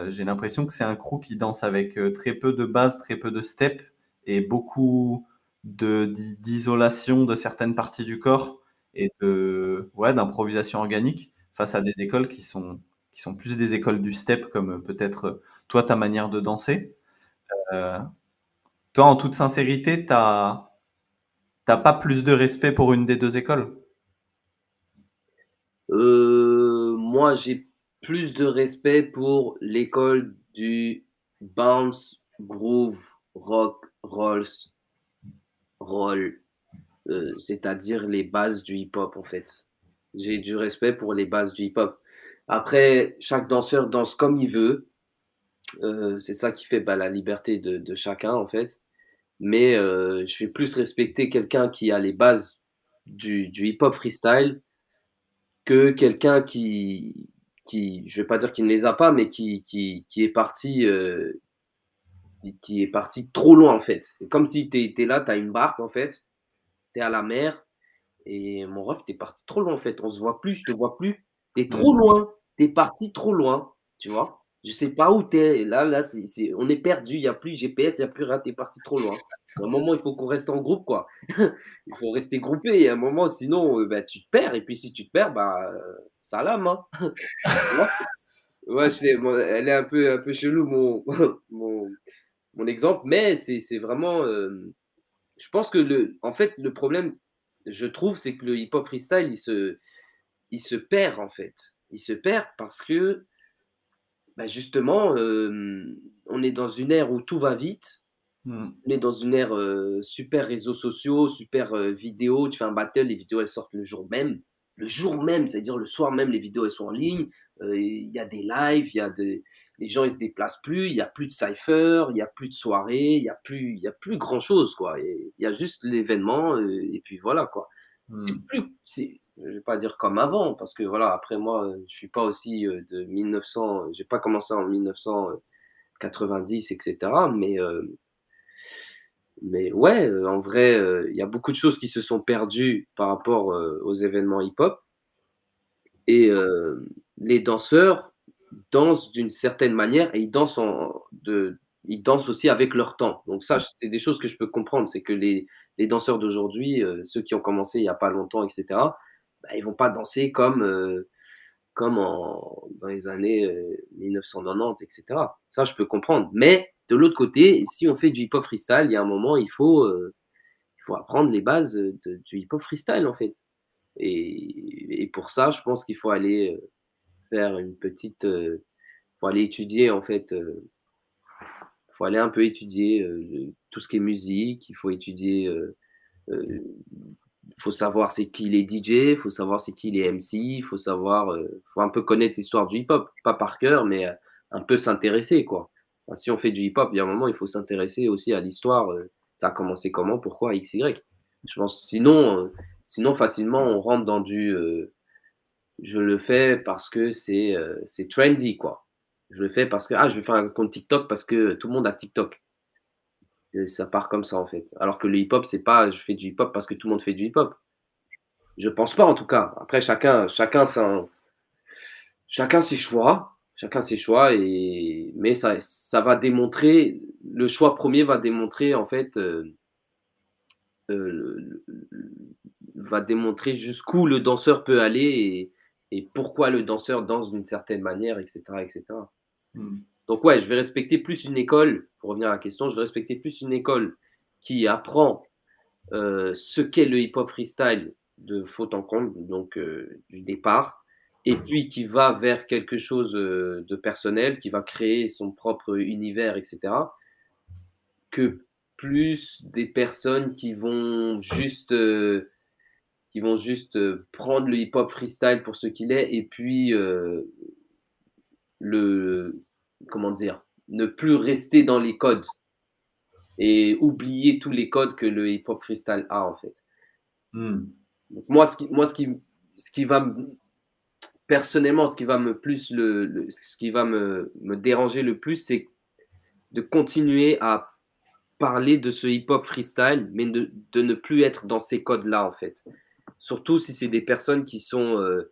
J'ai l'impression que c'est un crew qui danse avec, très peu de bases, très peu de steps et beaucoup d'isolation de certaines parties du corps et ouais, d'improvisation organique face à des écoles qui sont plus des écoles du step comme, peut-être, toi, ta manière de danser. Heu, Toi, en toute sincérité, tu as pas plus de respect pour une des 2 écoles? Moi, j'ai plus de respect pour l'école du bounce, groove, rock, roll, c'est-à-dire les bases du hip-hop, en fait. J'ai du respect pour les bases du hip-hop. Après, chaque danseur danse comme il veut, c'est ça qui fait, bah, la liberté de chacun, en fait. Mais, je vais plus respecter quelqu'un qui a les bases du hip-hop freestyle que quelqu'un qui je vais pas dire qu'il ne les a pas, mais qui est parti, qui est parti trop loin, en fait. C'est comme si tu es là, tu as une barque, en fait, tu es à la mer et mon ref, tu es parti trop loin, en fait. On se voit plus, je te vois plus. Tu es trop Mmh. loin, tu es parti trop loin, tu vois? Je sais pas où tu es. Là, c'est on est perdu, il y a plus GPS, il y a plus rien, tu es parti trop loin. À un moment, il faut qu'on reste en groupe, quoi. Il faut rester groupé. À un moment, sinon, bah, tu te perds et puis si tu te perds, bah, salam, hein. Tu vois? Ouais, c'est bon, elle est un peu chelou mon mon exemple, mais c'est vraiment, je pense que en fait, le problème, je trouve, c'est que le hip-hop freestyle, il se perd, en fait. Il se perd parce que, bah, justement, on est dans une ère où tout va vite. Mmh. On est dans une ère, super réseaux sociaux, super, vidéo. Tu fais un battle, les vidéos, elles sortent le jour même. Le jour même, c'est-à-dire le soir même, les vidéos, elles sont en ligne. Il y a des lives, il y a des les gens, ils se déplacent plus, il y a plus de cypher, il y a plus de soirées, il y a plus grand chose, quoi et il y a juste l'événement, et puis voilà, quoi. Mmh. Je vais pas dire comme avant parce que voilà, après moi, je suis pas aussi, de 1900, j'ai pas commencé en 1990 et cetera, mais ouais, en vrai, il y a beaucoup de choses qui se sont perdues par rapport, aux événements hip-hop et les danseurs dansent d'une certaine manière et ils dansent aussi avec leur temps. Donc ça, c'est des choses que je peux comprendre. C'est que les danseurs d'aujourd'hui, ceux qui ont commencé il y a pas longtemps et cetera, bah, ils vont pas danser comme, comme dans les années, 1990 et cetera. Ça, je peux comprendre. Mais de l'autre côté, si on fait du hip-hop freestyle, il y a un moment, il faut apprendre les bases, du hip-hop freestyle, en fait et pour ça, je pense qu'il faut aller, faire une petite, faut aller étudier, en fait, faut aller un peu étudier, tout ce qui est musique. Il faut étudier, heu, faut savoir c'est qui les DJ, faut savoir c'est qui les MC, faut savoir, faut un peu connaître l'histoire du hip-hop. Pas par cœur, mais, un peu s'intéresser, quoi. Enfin, si on fait du hip-hop, il y a un moment, il faut s'intéresser aussi à l'histoire, ça a commencé comment, pourquoi, X, Y. Je pense sinon facilement on rentre dans du, je le fais parce que c'est trendy, quoi. Je le fais parce que: «Ah, je vais faire un compte TikTok parce que tout le monde a TikTok» et ça part comme ça, en fait. Alors que le hip-hop, c'est pas: «Je fais du hip-hop parce que tout le monde fait du hip-hop». Je pense pas, en tout cas. Après chacun ses choix et mais ça va démontrer le choix premier va démontrer, en fait, le va démontrer jusqu'où le danseur peut aller et pourquoi le danseur danse d'une certaine manière, et cetera, et cetera. Mmh. Donc ouais, je vais respecter plus une école, pour revenir à la question, je vais respecter plus une école qui apprend ce qu'est le hip-hop freestyle de fond en comble, donc du départ, et puis qui va vers quelque chose de personnel, qui va créer son propre univers, etc., que plus des personnes qui vont juste prendre le hip-hop freestyle pour ce qu'il est, et puis le, comment dire, ne plus rester dans les codes et oublier tous les codes que le hip-hop freestyle a en fait. Mmh. Donc moi, ce qui va personnellement, ce qui va ce qui va me déranger le plus, c'est de continuer à parler de ce hip-hop freestyle, mais de ne plus être dans ces codes-là en fait. Surtout si c'est des personnes qui sont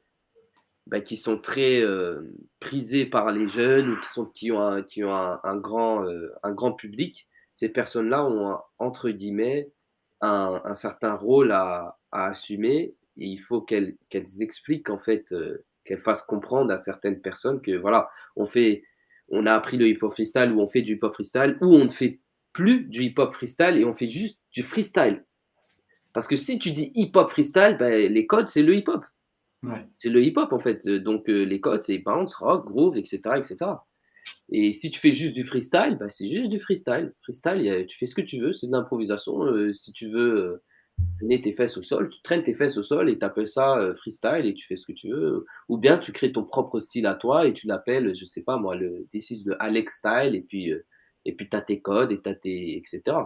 très prisées par les jeunes, ou qui ont un grand public. Ces personnes-là ont, entre guillemets, un certain rôle à assumer, et il faut qu'elles expliquent, en fait, qu'elles fassent comprendre à certaines personnes que voilà, on a appris le hip-hop freestyle, ou on fait du hip-hop freestyle, ou on ne fait plus du hip-hop freestyle et on fait juste du freestyle. Parce que si tu dis hip-hop freestyle, ben, les codes, c'est le hip-hop. Ouais. C'est le hip-hop en fait. Donc les codes, c'est bounce, rock, groove, etc., etc. Et si tu fais juste du freestyle, bah, c'est juste du freestyle. Freestyle, tu fais ce que tu veux, c'est de l'improvisation. Si tu veux traîner tes fesses au sol, tu traînes tes fesses au sol et tu appelles ça freestyle, et tu fais ce que tu veux. Ou bien tu crées ton propre style à toi et tu l'appelles, je sais pas moi, le This is le Alex style, et puis tu as tes codes et etc.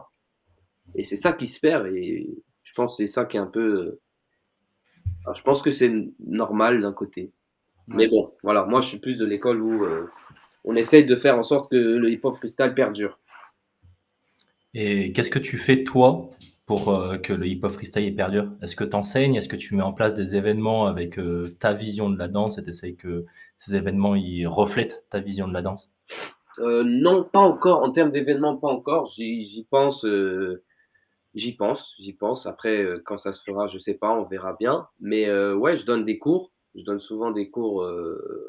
Et c'est ça qui se perd, et je pense que c'est ça qui est un peu. Alors, je pense que c'est normal d'un côté. Mais Ouais. bon, voilà, moi je suis plus de l'école où on essaye de faire en sorte que le hip-hop freestyle perdure. Et qu'est-ce que tu fais, toi, pour que le hip-hop freestyle perdure? Est-ce que tu enseignes? Est-ce que tu mets en place des événements avec ta vision de la danse et tu essayes que ces événements ils reflètent ta vision de la danse? Non, pas encore. En termes d'événements, pas encore. J'y pense, j'y pense. Après, quand ça se fera, je sais pas, on verra bien. Mais ouais, je donne des cours. Je donne souvent des cours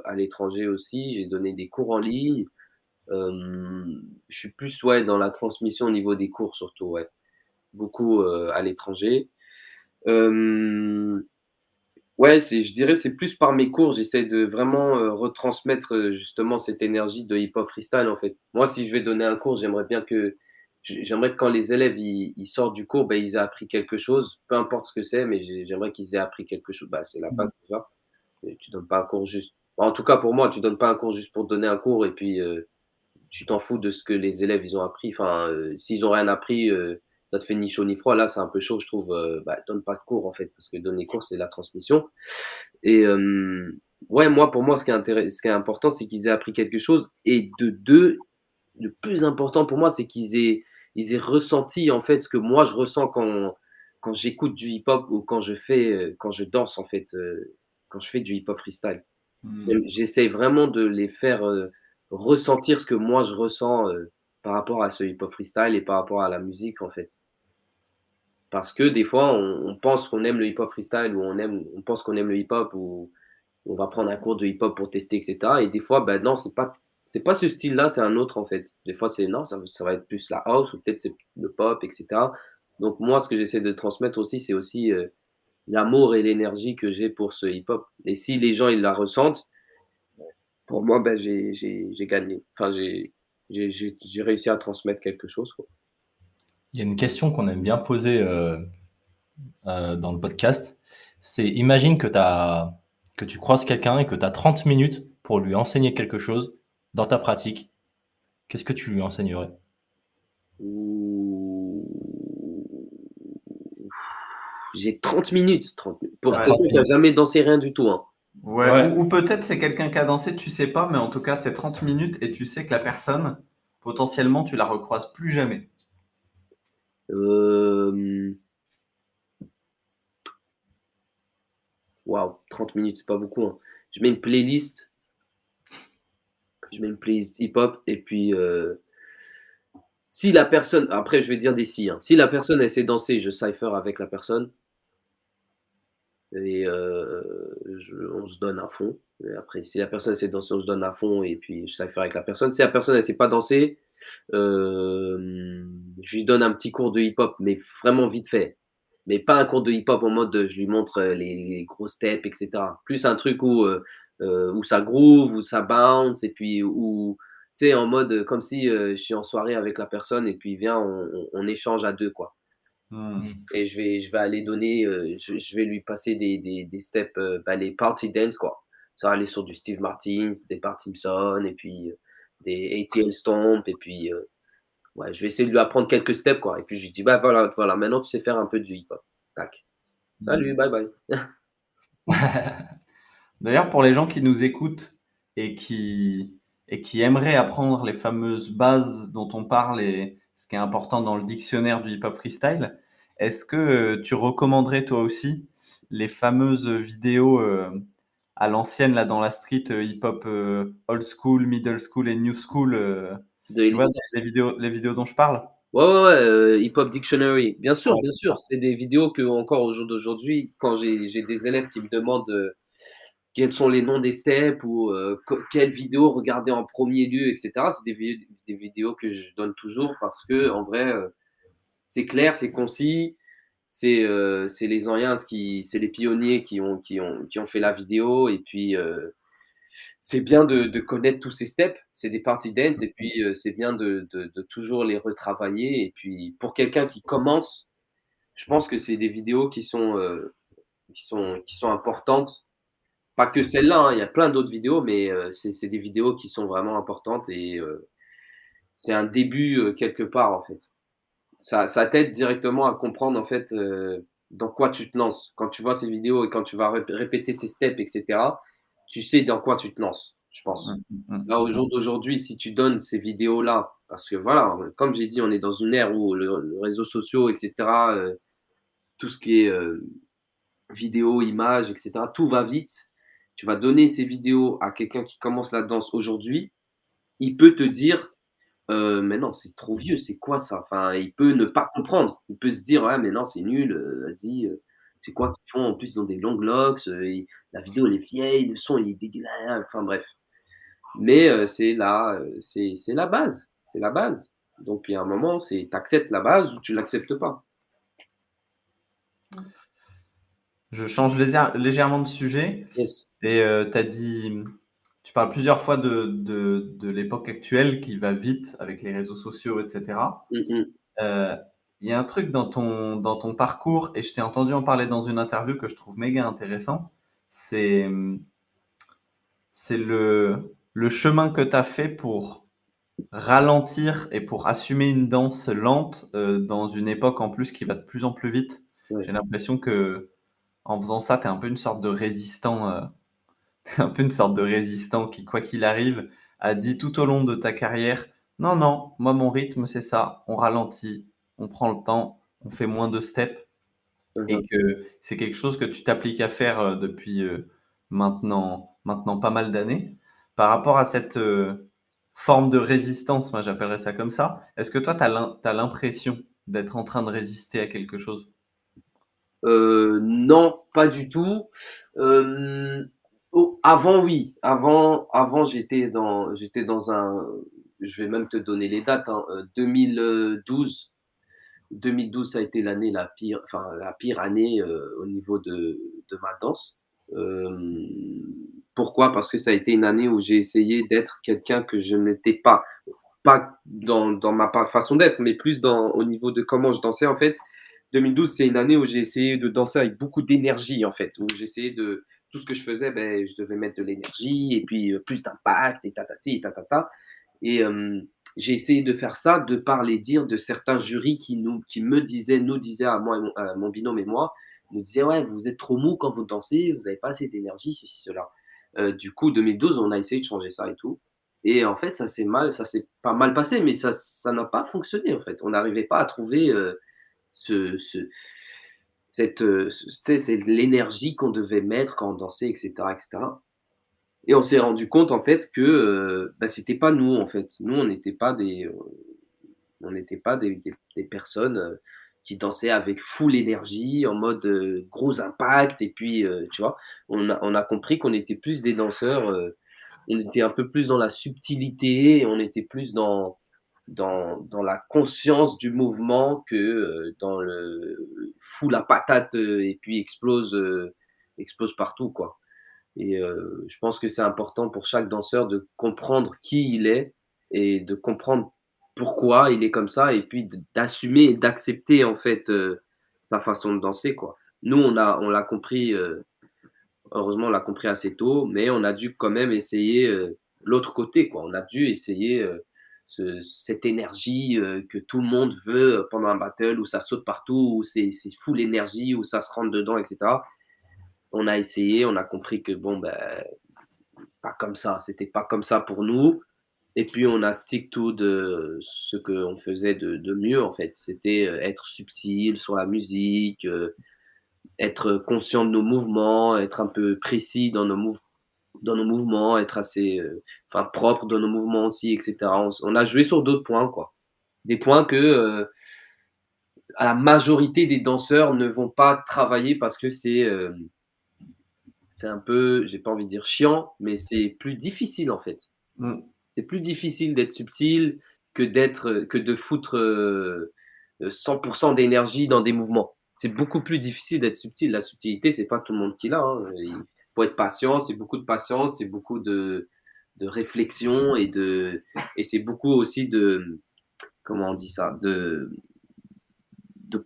à l'étranger aussi. J'ai donné des cours en ligne. Je suis plus, ouais, dans la transmission au niveau des cours surtout, ouais. Beaucoup à l'étranger. Ouais, je dirais c'est plus par mes cours, j'essaie de vraiment retransmettre justement cette énergie de hip-hop freestyle en fait. Moi, si je vais donner un cours, j'aimerais que quand les élèves ils sortent du cours, ben, ils aient appris quelque chose, peu importe ce que c'est, mais j'aimerais qu'ils aient appris quelque chose. Bah, c'est la base déjà. Et tu donnes pas un cours juste. Bon, en tout cas pour moi, tu donnes pas un cours juste pour donner un cours, et puis tu t'en fous de ce que les élèves ils ont appris. Enfin, s'ils ont rien appris, ça te fait ni chaud ni froid. Là, c'est un peu chaud, je trouve. Bah, donne pas de cours en fait, parce que donner cours, c'est la transmission. Et ouais, moi, pour moi, ce qui est important, c'est qu'ils aient appris quelque chose. Et de deux, le plus important pour moi, c'est ils aient ressenti en fait ce que moi je ressens quand j'écoute du hip-hop, ou quand je danse en fait, quand je fais du hip-hop freestyle. Mmh. J'essaie vraiment de les faire ressentir ce que moi je ressens par rapport à ce hip-hop freestyle et par rapport à la musique en fait. Parce que des fois, on pense qu'on aime le hip-hop freestyle, ou on pense qu'on aime le hip-hop, ou on va prendre un cours de hip-hop pour tester, etc. Et des fois, ben non, c'est pas ce style-là, c'est un autre en fait. Des fois, c'est non, ça va être plus la house, ou peut-être c'est le pop, etc. Donc moi, ce que j'essaie de transmettre aussi, c'est aussi l'amour et l'énergie que j'ai pour ce hip-hop. Et si les gens ils la ressentent, pour moi, ben j'ai gagné. Enfin, j'ai réussi à transmettre quelque chose, quoi. Il y a une question qu'on aime bien poser dans le podcast. C'est imagine que tu croises quelqu'un et que tu as 30 minutes pour lui enseigner quelque chose dans ta pratique. Qu'est-ce que tu lui enseignerais? Ouh. J'ai 30 minutes. 30 minutes. Pour Ouais. quelqu'un qui n'a jamais dansé rien du tout, hein. Ouais, Ouais. ou peut-être c'est quelqu'un qui a dansé, tu sais pas, mais en tout cas, c'est 30 minutes et tu sais que la personne, potentiellement, tu la recroises plus jamais. Waouh, 30 minutes, c'est pas beaucoup, hein. Je mets une playlist, je mets une playlist hip-hop, et puis si la personne, après je vais dire des si, hein. Si la personne elle sait danser, je cypher avec la personne. et on se donne à fond. Et après, si la personne sait danser, on se donne à fond et puis je sais faire avec la personne. Si la personne, elle sait pas danser, je lui donne un petit cours de hip-hop, mais vraiment vite fait. Mais pas un cours de hip-hop en mode, je lui montre, les gros steps et cetera. Plus un truc où ça groove, où ça bounce et puis où tu sais, en mode, comme si, je suis en soirée avec la personne et puis viens, on échange à 2 quoi. Mmh. Mmh. Et je vais aller donner, je vais lui passer des steps, bah, les party dance quoi. Ça va aller sur du Steve Martin, des Bart Simpson et puis, des ATL Stomp et puis, ouais, je vais essayer de lui apprendre quelques steps quoi et puis je lui dis: «Bah, voilà, maintenant tu sais faire un peu du hip-hop. Tac. Salut, Mmh. bye bye». D'ailleurs, pour les gens qui nous écoutent et qui aimeraient apprendre les fameuses bases dont on parle et ce qui est important dans le dictionnaire du hip-hop freestyle, est-ce que, tu recommanderais toi aussi les fameuses vidéos, à l'ancienne là dans la street, hip-hop, old school, middle school et new school, De tu vois Elite les vidéos dont je parle? Ouais, ouais, ouais, Hip Hop Dictionary. Ouais, Bien c'est ça. sûr, c'est des vidéos que encore au jour d'aujourd'hui, quand j'ai des élèves qui me demandent, quels sont les noms des steps ou quelle vidéo regarder en premier lieu, et cetera. C'est des vidéos que je donne toujours parce que en vrai, c'est clair, c'est concis, c'est les anciens c'est les pionniers qui ont fait la vidéo et puis, c'est bien de connaître tous ces steps, c'est des parties dance et puis, c'est bien de toujours les retravailler et puis pour quelqu'un qui commence, je pense que c'est des vidéos qui sont importantes. Pas que celle-là, hein, il y a plein d'autres vidéos, mais c'est des vidéos qui sont vraiment importantes et c'est un début, quelque part, en fait. Ça t'aide directement à comprendre, en fait, dans quoi tu te lances. Quand tu vois ces vidéos et quand tu vas répéter ces steps et cetera, tu sais dans quoi tu te lances, je pense. Mmh, mmh, Là, au mmh, jour d'aujourd'hui, si tu donnes ces vidéos-là parce que voilà, comme j'ai dit, on est dans une ère où le réseaux sociaux et cetera, tout ce qui est, vidéo, images et cetera, tout va vite. Tu vas donner ces vidéos à quelqu'un qui commence la danse aujourd'hui, il peut te dire: «Mais non, c'est trop vieux, c'est quoi ça?» Enfin, il peut ne pas comprendre. Il peut se dire: «Ouais, mais non, c'est nul, vas-y, c'est quoi qu'ils font? En plus, ils ont des longues locks, et la vidéo elle est vieille, le son il est dégueulasse», enfin bref. Mais c'est la base, c'est la base. Donc il y a un moment, c'est tu acceptes la base ou tu l'acceptes pas. Je change légèrement de sujet Yes. et tu parles plusieurs fois de l'époque actuelle qui va vite avec les réseaux sociaux et cetera. Mmh mh. Heu, il y a un truc dans ton parcours et je t'ai entendu en parler dans une interview que je trouve méga intéressant, c'est, c'est le chemin que tu as fait pour ralentir et pour assumer une danse lente, dans une époque en plus qui va de plus en plus vite. Ouais. J'ai l'impression qu'en faisant ça, tu es un peu une sorte de résistant, tu un peu une sorte de résistant qui, quoi qu'il arrive, a dit tout au long de ta carrière: «Non, non, moi mon rythme c'est ça, on ralentit, on prend le temps, on fait moins de steps» Mmh et mh. que c'est quelque chose que tu t'appliques à faire, depuis, maintenant pas mal d'années. Par rapport à cette, forme de résistance, moi j'appellerais ça comme ça, est-ce que toi tu as l'impression d'être en train de résister à quelque chose? Non, pas du tout. Hem, Avant oui, avant j'étais dans un je vais même te donner les dates, hein, 2012. 2012 ça a été l'année la pire année, au niveau de ma danse. Hem, Pourquoi? Parce que ça a été une année où j'ai essayé d'être quelqu'un que je n'étais pas. Pas dans ma façon d'être, mais plus au niveau de comment je dansais en fait. 2012, c'est une année où j'ai essayé de danser avec beaucoup d'énergie en fait, où j'essayais de tout ce que je faisais, ben, je devais mettre de l'énergie et puis, plus d'impact et tatati et tatata et j'ai essayé de faire ça de par les dires de certains jurys nous disaient à moi et à mon binôme et moi, nous disaient: «Ouais, vous êtes trop mou quand vous dansez, vous avez pas assez d'énergie, ceci, cela». Du coup, 2012, on a essayé de changer ça et tout et en fait, ça s'est pas mal passé, mais ça n'a pas fonctionné en fait. On n'arrivait pas à trouver, ce ce cette, tu sais, c'est l'énergie qu'on devait mettre quand on dansait et cetera et cetera et on s'est rendu compte en fait que, bah, c'était pas nous en fait. Nous, on n'était pas des personnes, qui dansaient avec full énergie, en mode, gros impact et puis, tu vois? On a compris qu'on était plus des danseurs, on était un peu plus dans la subtilité et on était plus dans la conscience du mouvement que, dans le fous la patate, et puis explose partout, quoi. Et je pense que c'est important pour chaque danseur de comprendre qui il est et de comprendre pourquoi il est comme ça et puis d'assumer et d'accepter en fait, sa façon de danser, quoi. Nous, on l'a compris, heureusement on l'a compris assez tôt, mais on a dû quand même essayer, l'autre côté, quoi. On a dû essayer, cette énergie, que tout le monde veut pendant un battle où ça saute partout, où c'est full énergie, où ça se rentre dedans et cetera. On a essayé, on a compris que bon, ben, pas comme ça, c'était pas comme ça pour nous et puis on a stick to de ce qu'on faisait de mieux en fait. C'était, être subtil sur la musique, être conscient de nos mouvements, être un peu précis dans nos mouvements, être assez, enfin propre dans nos mouvements aussi et cetera. On a joué sur d'autres points quoi. Des points que, à la majorité des danseurs ne vont pas travailler parce que c'est un peu, j'ai pas envie de dire chiant, mais c'est plus difficile en fait. Mmh. C'est plus difficile d'être subtil que de foutre, 100 d'énergie dans des mouvements. C'est beaucoup plus difficile d'être subtil. La subtilité, c'est pas tout le monde qui l'a, hein. Il faut être patient, c'est beaucoup de patience, c'est beaucoup de réflexion et c'est beaucoup aussi de, comment on dit ça? De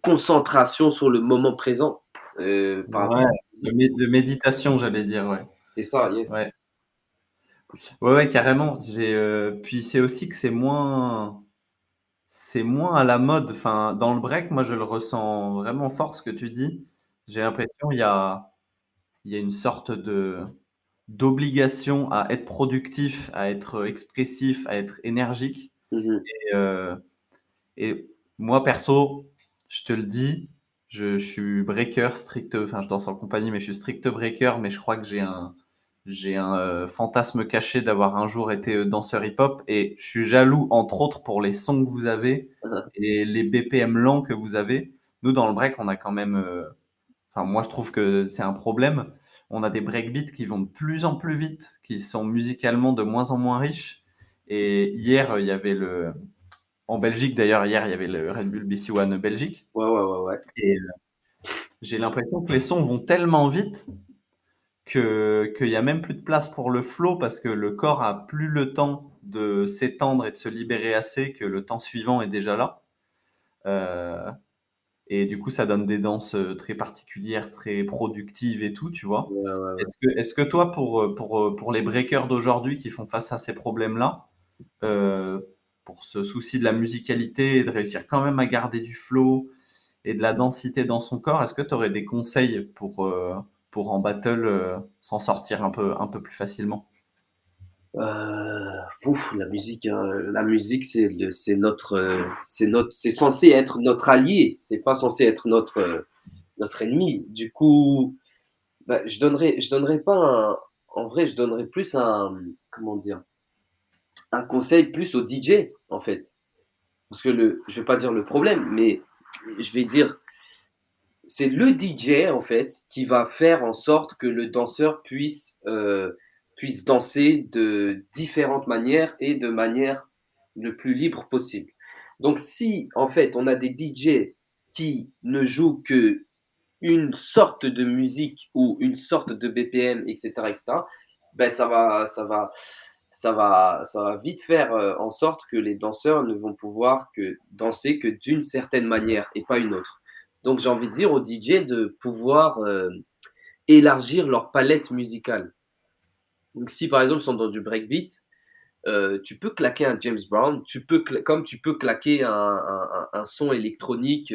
concentration sur le moment présent, par rapport Ouais, de méditation, j'allais dire, ouais. c'est ça, yes. Ouais. Ouais, ouais, carrément. Puis c'est aussi que c'est moins à la mode. Enfin, dans le break, moi, je le ressens vraiment fort ce que tu dis. J'ai l'impression il y a une sorte d'obligation à être productif, à être expressif, à être énergique. Mmh. Et, euh, et moi, perso, je te le dis, je suis breaker strict, enfin, je danse en compagnie, mais je suis strict breaker, mais je crois que j'ai un fantasme caché d'avoir un jour été danseur hip-hop et je suis jaloux, entre autres, pour les sons que vous avez et les BPM lents que vous avez. Nous, dans le break, on a quand même, enfin, moi, je trouve que c'est un problème. On a des breakbeats qui vont de plus en plus vite, qui sont musicalement de moins en moins riches. Et hier, il y avait en Belgique d'ailleurs, hier, il y avait le Red Bull BC One Belgique. Ouais, ouais, ouais, ouais. Et j'ai l'impression que les sons vont tellement vite qu'il y a même plus de place pour le flow parce que le corps a plus le temps de s'étendre et de se libérer assez que le temps suivant est déjà là. Euh, et du coup, ça donne des danses très particulières, très productives et tout, tu vois. Ouais, ouais, ouais. Est-ce que toi, pour les breakers d'aujourd'hui qui font face à ces problèmes-là, euh, pour ce souci de la musicalité et de réussir quand même à garder du flow et de la densité dans son corps, est-ce que tu aurais des conseils pour en battle s'en sortir un peu plus facilement? La musique, c'est censé être notre allié, c'est pas censé être notre ennemi. Du coup, bah, je donnerais pas en vrai, je donnerais plus comment dire? Un conseil plus au DJ, en fait. Parce que je vais pas dire le problème, mais je vais dire, c'est le DJ, en fait, qui va faire en sorte que le danseur puisse danser de différentes manières et de manière le plus libre possible. Donc si, en fait, on a des DJ qui ne jouent que une sorte de musique ou une sorte de BPM et cetera, ben ça va vite faire, en sorte que les danseurs ne vont pouvoir que danser que d'une certaine manière et pas une autre. Donc j'ai envie de dire aux DJ de pouvoir, élargir leur palette musicale. Donc si par exemple ils sont dans du breakbeat, tu peux claquer un James Brown, comme tu peux claquer un son électronique,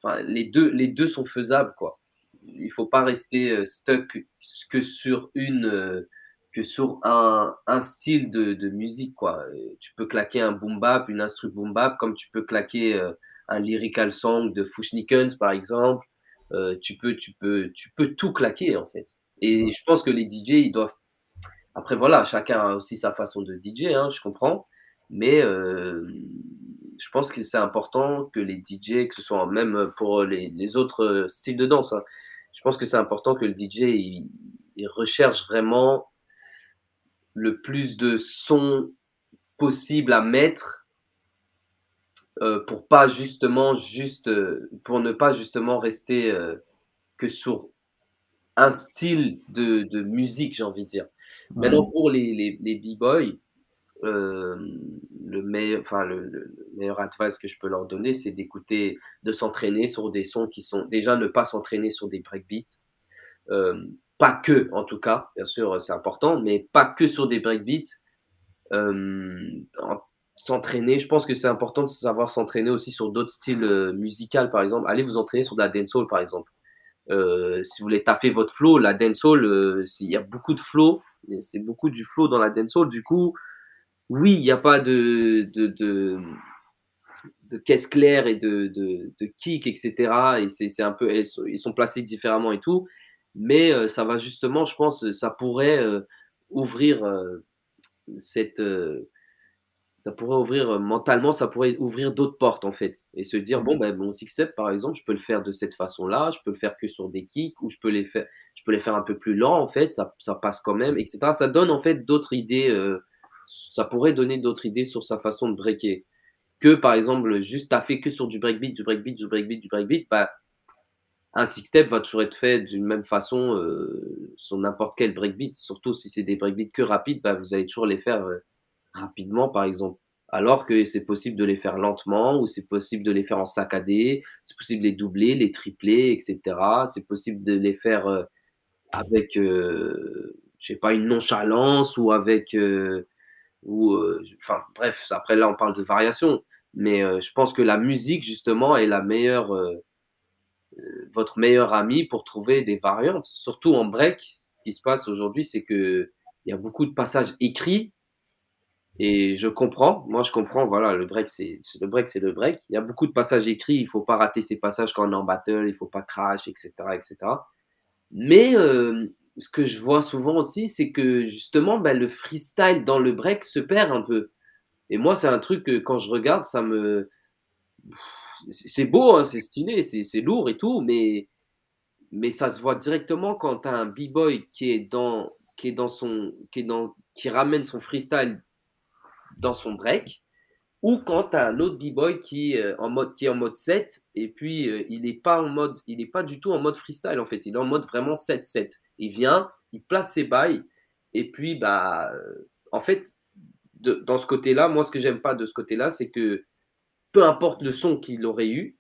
enfin les 2 sont faisables quoi. Il faut pas rester, stuck que sur que sur un style de musique quoi. Tu peux claquer un boom bap, une instru boom bap, comme tu peux claquer, un lyrical song de Fushnikens par exemple. Tu peux tout claquer en fait et je pense que les DJ ils doivent, après voilà, chacun a aussi sa façon de DJ, hein, je comprends. Mais je pense que c'est important que les DJ, que ce soit même pour les autres styles de danse, hein, je pense que c'est important que le DJ il recherche vraiment le plus de sons possible à mettre pour pas justement pour ne pas justement rester que sur un style de musique, j'ai envie de dire. Maintenant, Mmh. pour les b-boys, le meilleur advice que je peux leur donner, c'est de s'entraîner sur des sons qui sont déjà ne pas s'entraîner sur des breakbeats, pas que, en tout cas, bien sûr, c'est important, mais pas que sur des breakbeats. En S'entraîner, je pense que c'est important de savoir s'entraîner aussi sur d'autres styles, musicales, par exemple. Allez vous entraîner sur de la dancehall, par exemple. Si vous voulez taffer votre flow, la dancehall, il y a beaucoup de flow, et c'est beaucoup du flow dans la dancehall. Du coup, oui, il y a pas de caisse claire et de kick, et cetera, et c'est un peu ils sont placés différemment et tout, mais ça va justement, je pense, ça pourrait, ouvrir, cette, ça pourrait ouvrir, mentalement, ça pourrait ouvrir d'autres portes, en fait, et se dire: «Bon, ben, mon six step, par exemple, je peux le faire de cette façon-là, je peux le faire que sur des kicks ou je peux les faire un peu plus lents, en fait, ça passe quand même», et cetera. Ça donne, en fait, d'autres idées, ça pourrait donner d'autres idées sur sa façon de breaker. Que, par exemple, juste taffer que sur du breakbeat, du breakbeat, du breakbeat, du breakbeat, bah, un six step va toujours être fait d'une même façon, sur n'importe quel breakbeat. Surtout si c'est des breakbeats que rapides, bah, vous allez toujours les faire, rapidement, par exemple. Alors que c'est possible de les faire lentement ou c'est possible de les faire en saccadé, c'est possible de les doubler, les tripler, et cetera. C'est possible de les faire, avec, je sais pas, une nonchalance ou avec, enfin bref, après là on parle de variation. Mais, je pense que la musique justement est votre meilleur ami pour trouver des variantes. Surtout en break, ce qui se passe aujourd'hui, c'est qu'il y a beaucoup de passages écrits et je comprends. Moi, je comprends, voilà, le break, c'est le break, c'est le break. Il y a beaucoup de passages écrits, il faut pas rater ces passages quand on est en battle, il faut pas crash, et cetera, et cetera. Mais, ce que je vois souvent aussi, c'est que justement, bah, le freestyle dans le break se perd un peu, et moi, c'est un truc que quand je regarde, c'est beau, hein, c'est stylé, c'est lourd et tout, mais ça se voit directement quand tu as un b-boy qui ramène son freestyle dans son break, ou quand tu as un autre b-boy qui est en mode set, et puis, il est pas du tout en mode freestyle, en fait. Il est en mode vraiment set. Il vient, il place ses bails, et puis, bah, en fait, dans ce côté-là, moi, ce que j'aime pas de ce côté-là, c'est que peu importe le son qu'il aurait eu,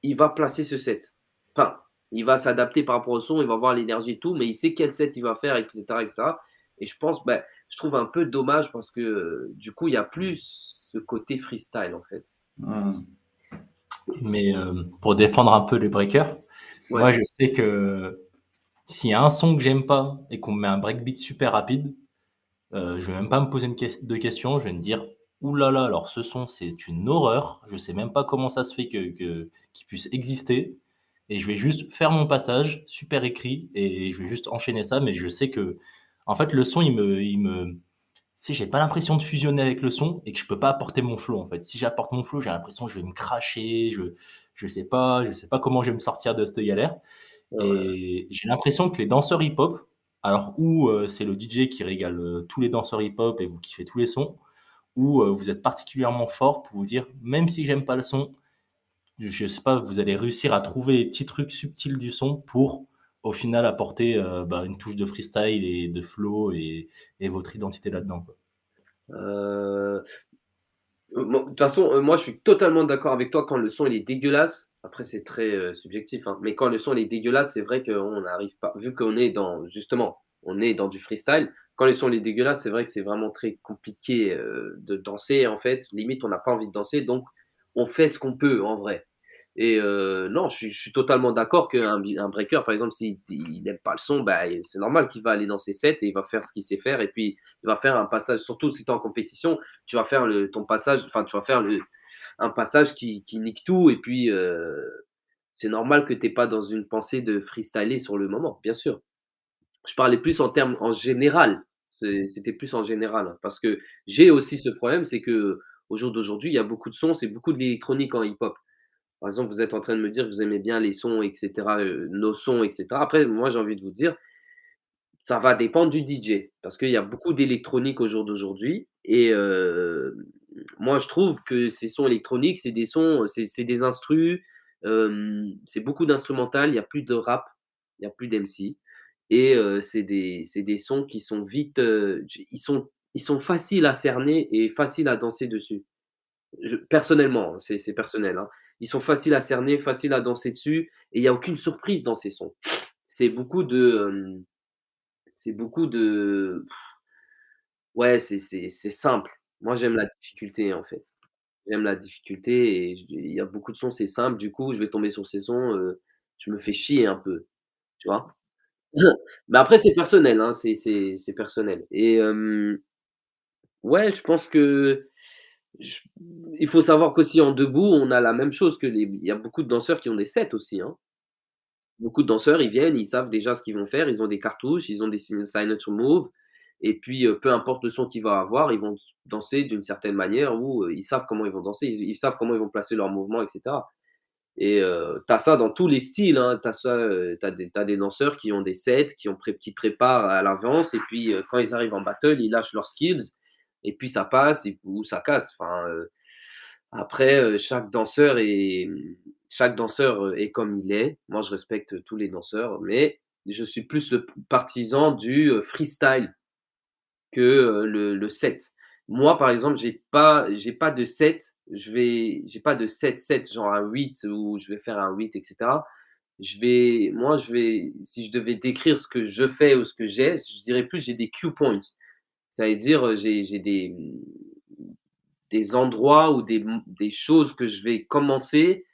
il va placer ce set. Enfin, il va s'adapter par rapport au son, il va voir l'énergie et tout, mais il sait quel set il va faire, et cetera, et cetera. Et je pense, bah, je trouve un peu dommage parce que, du coup, il y a plus ce côté freestyle, en fait. Mmh. Mais pour défendre un peu les breakers, Ouais, moi je sais que s'il y a un son que j'aime pas et qu'on me met un breakbeat super rapide, je vais même pas me poser de questions, je vais me dire: «Ouh là là, alors ce son, c'est une horreur, je sais même pas comment ça se fait qu'il puisse exister», et je vais juste faire mon passage, super écrit, et je vais juste enchaîner ça, mais je sais que en fait, le son, si j'ai pas l'impression de fusionner avec le son et que je peux pas apporter mon flow, en fait. Si j'apporte mon flow, j'ai l'impression que je vais me cracher, je sais pas comment je vais me sortir de cette galère, ouais, ouais. et j'ai l'impression que les danseurs hip-hop, alors ou c'est le DJ qui régale, tous les danseurs hip-hop et vous kiffez tous les sons, ou vous êtes particulièrement fort pour vous dire: «Même si j'aime pas le son, je sais pas, vous allez réussir à trouver les petits trucs subtils du son pour, au final, apporter, bah, une touche de freestyle et de flow et votre identité là-dedans, quoi». Heu, bon, de toute façon, moi, je suis totalement d'accord avec toi quand le son, il est dégueulasse. Après, c'est très, subjectif, hein, mais quand le son, il est dégueulasse, c'est vrai qu'on n'arrive pas vu qu'on est dans justement, on est dans du freestyle. Quand le son, il est dégueulasse, c'est vrai que c'est vraiment très compliqué, de danser, en fait. Limite, on n'a pas envie de danser, donc on fait ce qu'on peut, en vrai. Et non, je suis totalement d'accord un breaker, par exemple, s'il n'aime pas le son, bah, c'est normal qu'il va aller dans ses sets et il va faire ce qu'il sait faire, et puis il va faire un passage, surtout si tu es en compétition, tu vas faire ton passage, enfin, tu vas faire un passage qui nique tout, et puis, c'est normal que tu aies pas dans une pensée de freestyler sur le moment, bien sûr. Je parlais plus en termes en général, c'était plus en général, hein, parce que j'ai aussi ce problème, c'est que Au jour d'aujourd'hui, il y a beaucoup de sons, c'est beaucoup de l'électronique en hip-hop. Par exemple, vous êtes en train de me dire que vous aimez bien les sons et cetera, nos sons et cetera. Après, moi, j'ai envie de vous dire, ça va dépendre du DJ parce qu'il y a beaucoup d'électronique au jour d'aujourd'hui et moi, je trouve que ces sons électroniques, c'est des sons, c'est des instrus, c'est beaucoup d'instrumental, il y a plus de rap, il y a plus d'MC et c'est des sons qui sont vite, ils sont faciles à cerner et faciles à danser dessus. Personnellement, hein, c'est personnel, hein. Ils sont faciles à cerner, faciles à danser dessus et il y a aucune surprise dans ces sons. C'est beaucoup de, c'est beaucoup de ouais, c'est simple. Moi, j'aime la difficulté, en fait. J'aime la difficulté et il y a beaucoup de sons, c'est simple, du coup, je vais tomber sur ces sons, je me fais chier un peu, tu vois? Mais après, c'est personnel, hein, c'est personnel et ouais, je pense que je il faut savoir qu'aussi en debout, on a la même chose que les il y a beaucoup de danseurs qui ont des sets aussi, hein. Beaucoup de danseurs, ils viennent, ils savent déjà ce qu'ils vont faire, ils ont des cartouches, ils ont des signature moves et puis, peu importe le son qu'il va avoir, ils vont danser d'une certaine manière ou, ils savent comment ils vont danser, ils savent comment ils vont placer leurs mouvements et cetera et tu as ça dans tous les styles, hein. Tu as ça, tu as des danseurs qui ont des sets, qui préparent à l'avance et puis, quand ils arrivent en battle, ils lâchent leurs skills et puis ça passe et ou ça casse. Enfin, après, chaque danseur est comme il est. Moi, je respecte tous les danseurs, mais je suis plus le partisan du, freestyle que, le set. Moi, par exemple, j'ai pas de set, j'ai pas de set, genre un 8 où je vais faire un 8 et cetera. Si je devais décrire ce que je fais ou ce que j'ai, je dirais plus j'ai des cue points. Ça veut dire, j'ai des endroits ou des choses que je vais commencer,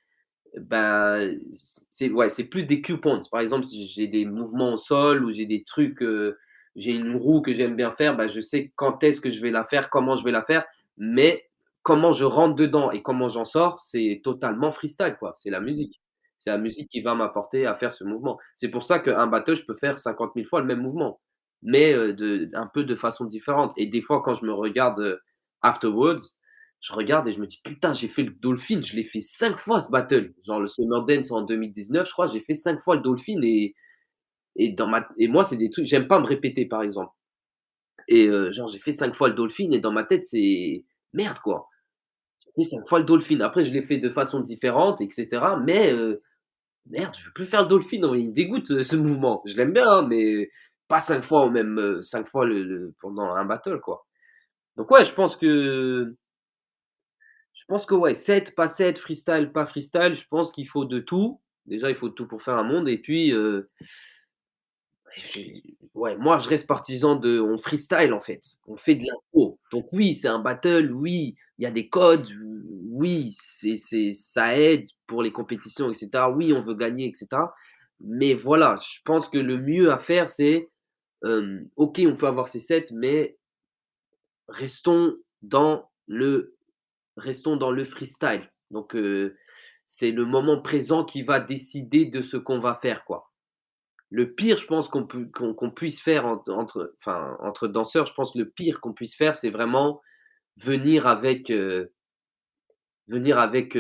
bah, c'est plus des cue points. Par exemple, si j'ai des mouvements au sol ou j'ai des trucs, j'ai une roue que j'aime bien faire, bah, je sais quand est-ce que je vais la faire, comment je vais la faire, mais comment je rentre dedans et comment j'en sors, c'est totalement freestyle, quoi. C'est la musique. C'est la musique qui va m'apporter à faire ce mouvement. C'est pour ça qu'un battle, je peux faire 50 000 fois le même mouvement, mais un peu de façon différente et des fois, quand je me regarde, afterwards, je regarde et je me dis: «Putain, j'ai fait le Dolphin, je l'ai fait 5 fois ce battle». Genre le Summer Dance en 2019, je crois, j'ai fait 5 fois le Dolphin et moi, c'est des trucs j'aime pas me répéter, par exemple et genre j'ai fait 5 fois le Dolphin et dans ma tête, c'est: «Merde, quoi, j'ai fait 5 fois le Dolphin». Après, je l'ai fait de façon différente et cetera, mais merde, je veux plus faire le Dolphin, non, il me dégoûte, ce mouvement. Je l'aime bien, hein, mais pas 5 fois au même, 5 fois le pendant un battle, quoi. Donc ouais, je pense que ouais, set, pas set, freestyle, pas freestyle, je pense qu'il faut de tout. Déjà, il faut de tout pour faire un monde et puis, j'ai ouais, moi, je reste partisan de on freestyle, en fait. On fait de l'impro. Donc oui, c'est un battle, oui, il y a des codes, oui, ça aide pour les compétitions et cetera. Oui, on veut gagner et cetera. Mais voilà, je pense que le mieux à faire, c'est, OK, on peut avoir ces sets, mais restons dans le restons dans le freestyle. Donc, c'est le moment présent qui va décider de ce qu'on va faire, quoi. Le pire, je pense qu'on puisse faire entre danseurs, je pense que le pire qu'on puisse faire, c'est vraiment venir avec, heu, venir avec,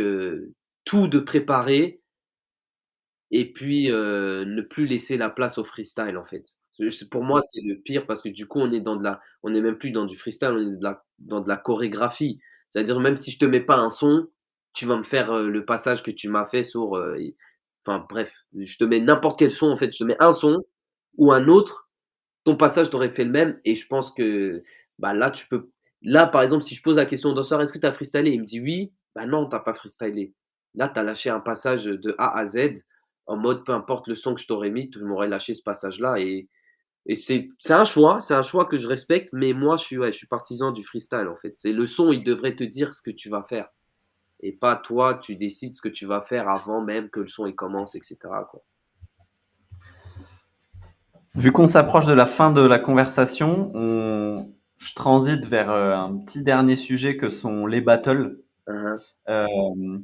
tout de préparé et puis, ne plus laisser la place au freestyle, en fait. Pour moi, c'est le pire parce que du coup, on est même plus dans du freestyle, on est dans de la chorégraphie. C'est-à-dire même si je te mets pas un son, tu vas me faire, le passage que tu m'as fait sur, enfin bref, je te mets n'importe quel son, en fait, je te mets un son ou un autre, ton passage, tu aurais fait le même et je pense que, bah, là, par exemple, si je pose la question au danseur: «Est-ce que tu as freestylé?» Il me dit: «Oui», bah, non, tu as pas freestylé. Là, tu as lâché un passage, de A à Z en mode peu importe le son que je t'aurais mis, tu m'aurais lâché ce passage-là et c'est un choix que je respecte, mais moi, je suis partisan du freestyle, en fait. C'est le son, il devrait te dire ce que tu vas faire et pas toi, tu décides ce que tu vas faire avant même que le son, il commence et cetera, quoi. Vu qu'on s'approche de la fin de la conversation, je transite vers un petit dernier sujet que sont les battles. Hein, Euh,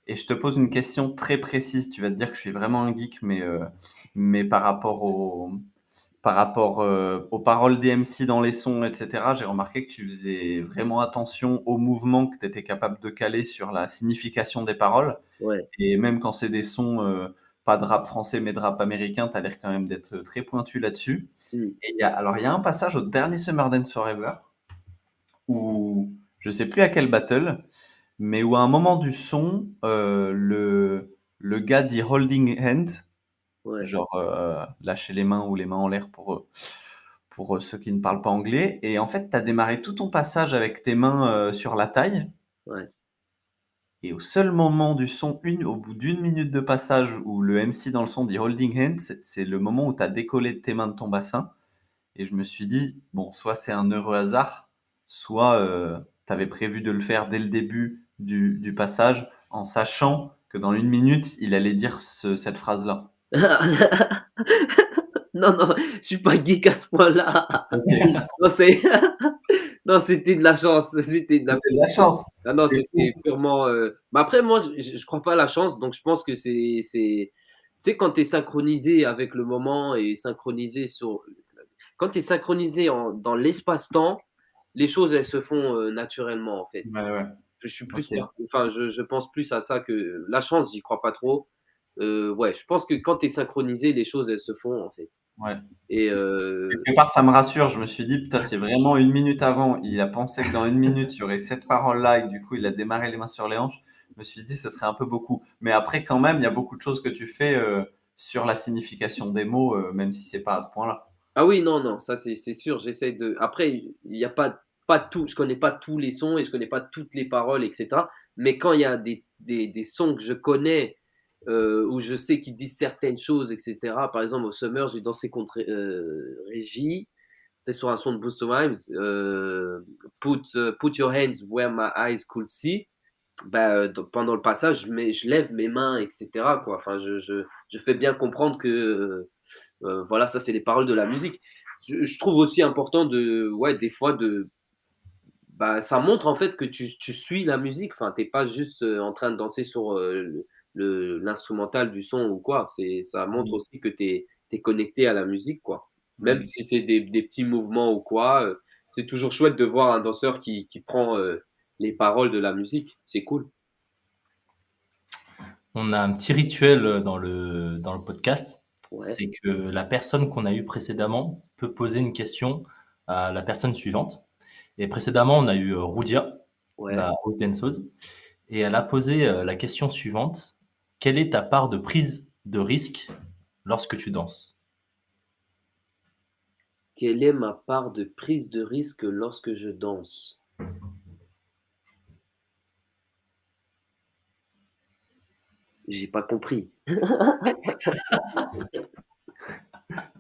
et je te pose une question très précise. Tu vas te dire que je suis vraiment un geek, mais par rapport par rapport aux paroles des MC dans les sons, etc., j'ai remarqué que tu faisais vraiment attention aux mouvements que tu étais capable de caler sur la signification des paroles. Ouais. Et même quand c'est des sons, pas de rap français, mais de rap américain, tu as l'air quand même d'être très pointu là-dessus. Mmh. Et il y a un passage au dernier Summer Dance Forever où je sais plus à quel battle, mais où à un moment du son, le gars dit holding hand, Ouais. genre lâcher les mains ou les mains en l'air pour ceux qui ne parlent pas anglais. Et en fait, tu as démarré tout ton passage avec tes mains sur la taille. Ouais. Et au seul moment du son, au bout d'une minute de passage où le MC dans le son dit holding hand, c'est le moment où tu as décollé tes mains de ton bassin. Et je me suis dit, bon, soit c'est un heureux hasard, soit tu avais prévu de le faire dès le début du passage en sachant que dans une minute, il allait dire cette phrase-là. Non, non, je suis pas geek à ce point-là. Ok, Non, c'est non, c'était de la chance, c'était de la c'est de la chance. ah non, C'est fou. c'était purement, mais après moi je crois pas à la chance, donc je pense que c'est tu sais quand tu es synchronisé avec le moment et synchronisé sur quand tu es synchronisé dans l'espace-temps, les choses elles se font, naturellement en fait. Ouais, ouais. Je suis plus Ok. parti enfin je pense plus à ça que la chance, j'y crois pas trop. Ouais, je pense que quand tu es synchronisé, les choses elles se font en fait Ouais. et Quelque part, ça me rassure. Je me suis dit, putain, c'est vraiment une minute avant. Il a pensé que dans une minute, il y aurait cette parole-là et du coup, il a démarré les mains sur les hanches. Je me suis dit, ce serait un peu beaucoup. Mais après, quand même, il y a beaucoup de choses que tu fais sur la signification des mots, même si c'est pas à ce point-là. ah oui, non, non, ça c'est sûr, j'essaie de après il y a pas tout je connais pas tous les sons et je connais pas toutes les paroles et cetera, mais quand il y a des sons que je connais, où je sais qu'ils disent certaines choses et cetera. Par exemple, au Summer, j'ai dansé contre, Régis, c'était sur un son de Busta Rhymes, Put your hands where my eyes could see. Bah, pendant le passage, je lève mes mains et cetera quoi. Enfin je fais bien comprendre que, voilà, ça c'est les paroles de la musique. Je trouve aussi important de, ouais, des fois bah, ça montre en fait que tu suis la musique. Enfin, t'es pas juste en train de danser sur l'instrumental du son ou quoi. Ça montre Mhm. aussi que tu es connecté à la musique, quoi. Même Mhm. si c'est des petits mouvements ou quoi, c'est toujours chouette de voir un danseur qui prend les paroles de la musique. C'est cool. On a un petit rituel dans le podcast, Ouais, c'est que la personne qu'on a eue précédemment peut poser une question à la personne suivante. Et précédemment, on a eu Roudia, ouais. la host danseuse, et elle a posé la question suivante. Quelle est ta part de prise de risque lorsque tu danses? Quelle est ma part de prise de risque lorsque je danse? J'ai pas compris.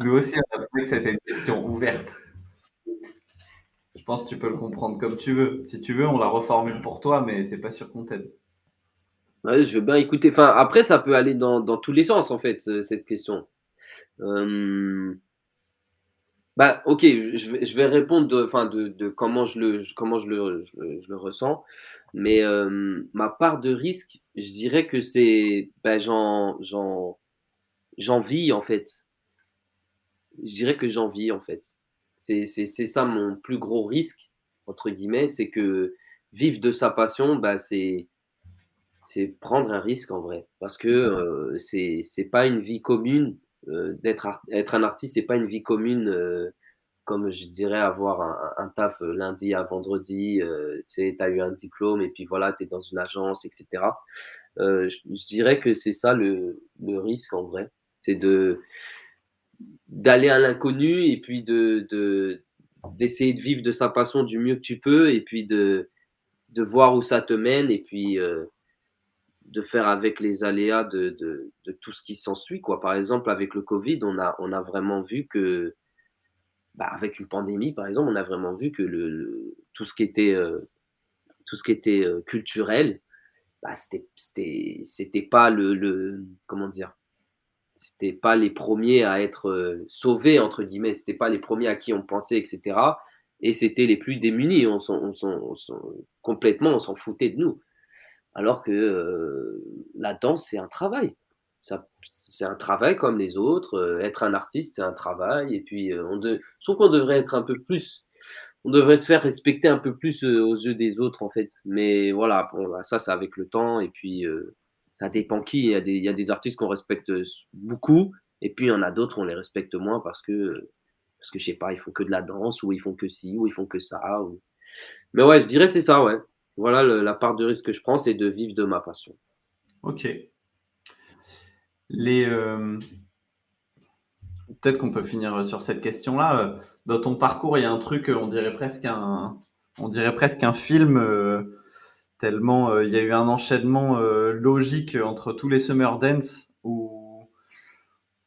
Nous aussi, on a trouvé que c'était une question ouverte. Je pense que tu peux le comprendre comme tu veux. Si tu veux, on la reformule pour toi, mais c'est pas sûr qu'on t'aide. Ouais, je veux bien écouter. Enfin, après, ça peut aller dans tous les sens, en fait, cette question. Hem, bah, OK, je vais répondre de comment je le ressens. Mais, ma part de risque, je dirais que c'est, bah, j'en vis, en fait. Je dirais que j'en vis, en fait. C'est ça mon plus gros «risque», entre guillemets, c'est que vivre de sa passion, bah, c'est prendre un risque en vrai, parce que, c'est pas une vie commune, être un artiste, c'est pas une vie commune, comme je dirais avoir un taf, lundi à vendredi, tu sais, tu as eu un diplôme et puis voilà, tu es dans une agence et cetera. Je dirais que c'est ça le risque en vrai, c'est d'aller à l'inconnu et puis d'essayer de vivre de sa passion du mieux que tu peux et puis de voir où ça te mène et puis, de faire avec les aléas de tout ce qui s'ensuit, quoi. Par exemple, avec le Covid, on a vraiment vu que, bah, avec une pandémie, par exemple, on a vraiment vu que tout ce qui était, culturel, bah, c'était pas le comment dire? C'était pas les premiers à être, «sauvés» entre guillemets, c'était pas les premiers à qui on pensait et cetera et c'était les plus démunis. On s'en foutait de nous. Alors que, la danse, c'est un travail. c'est un travail comme les autres. Être un artiste, c'est un travail. Et puis, je trouve qu'on devrait être un peu plus, on devrait se faire respecter un peu plus aux yeux des autres, en fait. Mais voilà, bon, bah, ça, c'est avec le temps. Et puis, ça dépend qui. Il y a des artistes qu'on respecte beaucoup. Et puis, il y en a d'autres, on les respecte moins parce que je sais pas, ils font que de la danse, ou ils font que ci, ou ils font que ça. Mais ouais, je dirais c'est ça, ouais. Voilà, la part de risque que je prends, c'est de vivre de ma passion. Ok. Les, peut-être qu'on peut finir sur cette question-là. Dans ton parcours, il y a un truc, on dirait presque un film, tellement il y a eu un enchaînement logique entre tous les Summer Dance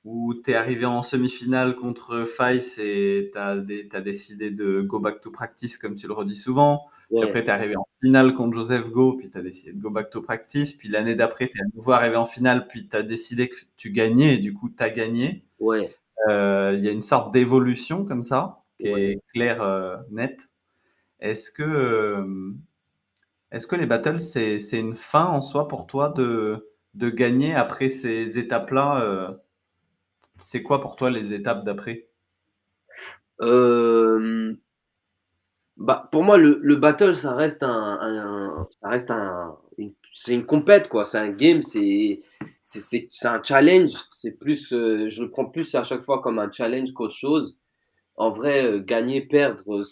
où tu es arrivé en semi-finale contre Fice et tu as décidé de go back to practice, comme tu le redis souvent. Puis après, Ouais, tu es arrivé en finale contre Joseph Go, puis tu as décidé de go back to practice. Puis l'année d'après, tu es à nouveau arrivé en finale, puis tu as décidé que tu gagnais, et du coup, tu as gagné. ouais, Il y a une sorte d'évolution comme ça, qui ouais. est claire, nette. Est-ce que, est-ce que les battles, c'est une fin en soi pour toi de gagner après ces étapes-là? C'est quoi pour toi les étapes d'après? Hem, Bah, pour moi, le battle, ça reste c'est une compète, quoi. C'est un game, c'est un challenge. C'est plus, je le prends plus à chaque fois comme un challenge qu'autre chose. En vrai, gagner, perdre,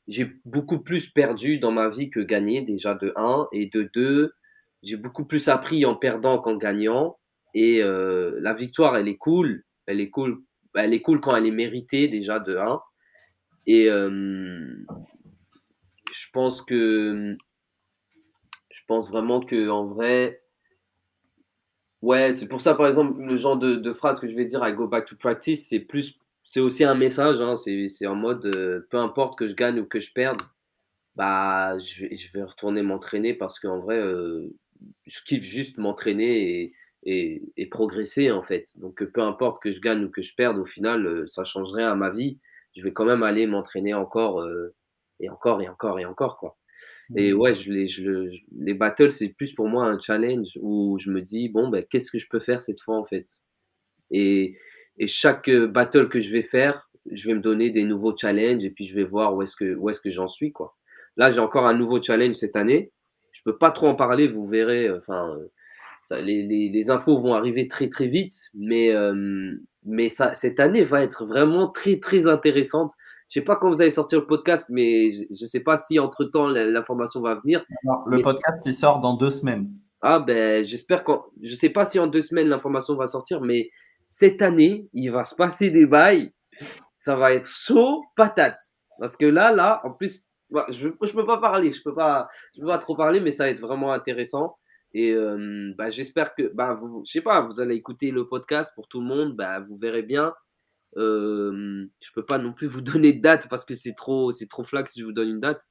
j'ai beaucoup plus perdu dans ma vie que gagné, déjà de un, et de 2, j'ai beaucoup plus appris en perdant qu'en gagnant. Et la victoire, elle est cool. Elle est cool quand elle est méritée, déjà de un. Et je pense que je pense vraiment que en vrai, ouais, c'est pour ça, par exemple, le genre de phrase que je vais dire, I go back to practice, c'est aussi un message, hein. C'est en mode, peu importe que je gagne ou que je perde, bah, je vais retourner m'entraîner parce qu'en vrai, je kiffe juste m'entraîner et progresser, en fait. Donc, peu importe que je gagne ou que je perde, au final, ça change rien à ma vie. Je vais quand même aller m'entraîner encore, et encore et encore et encore, quoi. Et Mmh. ouais, les battles, c'est plus pour moi un challenge où je me dis: «Bon, ben, qu'est-ce que je peux faire cette fois, en fait?» et et chaque, battle que je vais faire, je vais me donner des nouveaux challenges et puis je vais voir où est-ce que j'en suis, quoi. Là, j'ai encore un nouveau challenge cette année. Je peux pas trop en parler, vous verrez, enfin, ça les infos vont arriver très, très vite, mais ça, cette année va être vraiment très, très intéressante. Je sais pas quand vous allez sortir le podcast, mais je sais pas si entre temps l'information va venir, Alors, le mais podcast, il sort dans 2 semaines. ah ben, j'espère qu'en je sais pas si en 2 semaines l'information va sortir, mais cette année, il va se passer des bails, ça va être chaud patate. Parce que là, en plus, bah, je peux pas parler, je peux pas trop parler, mais ça va être vraiment intéressant. Et bah, j'espère que, bah, je sais pas, vous allez écouter le podcast pour tout le monde, bah, vous verrez bien. Je peux pas non plus vous donner de date parce que c'est trop flac si je vous donne une date.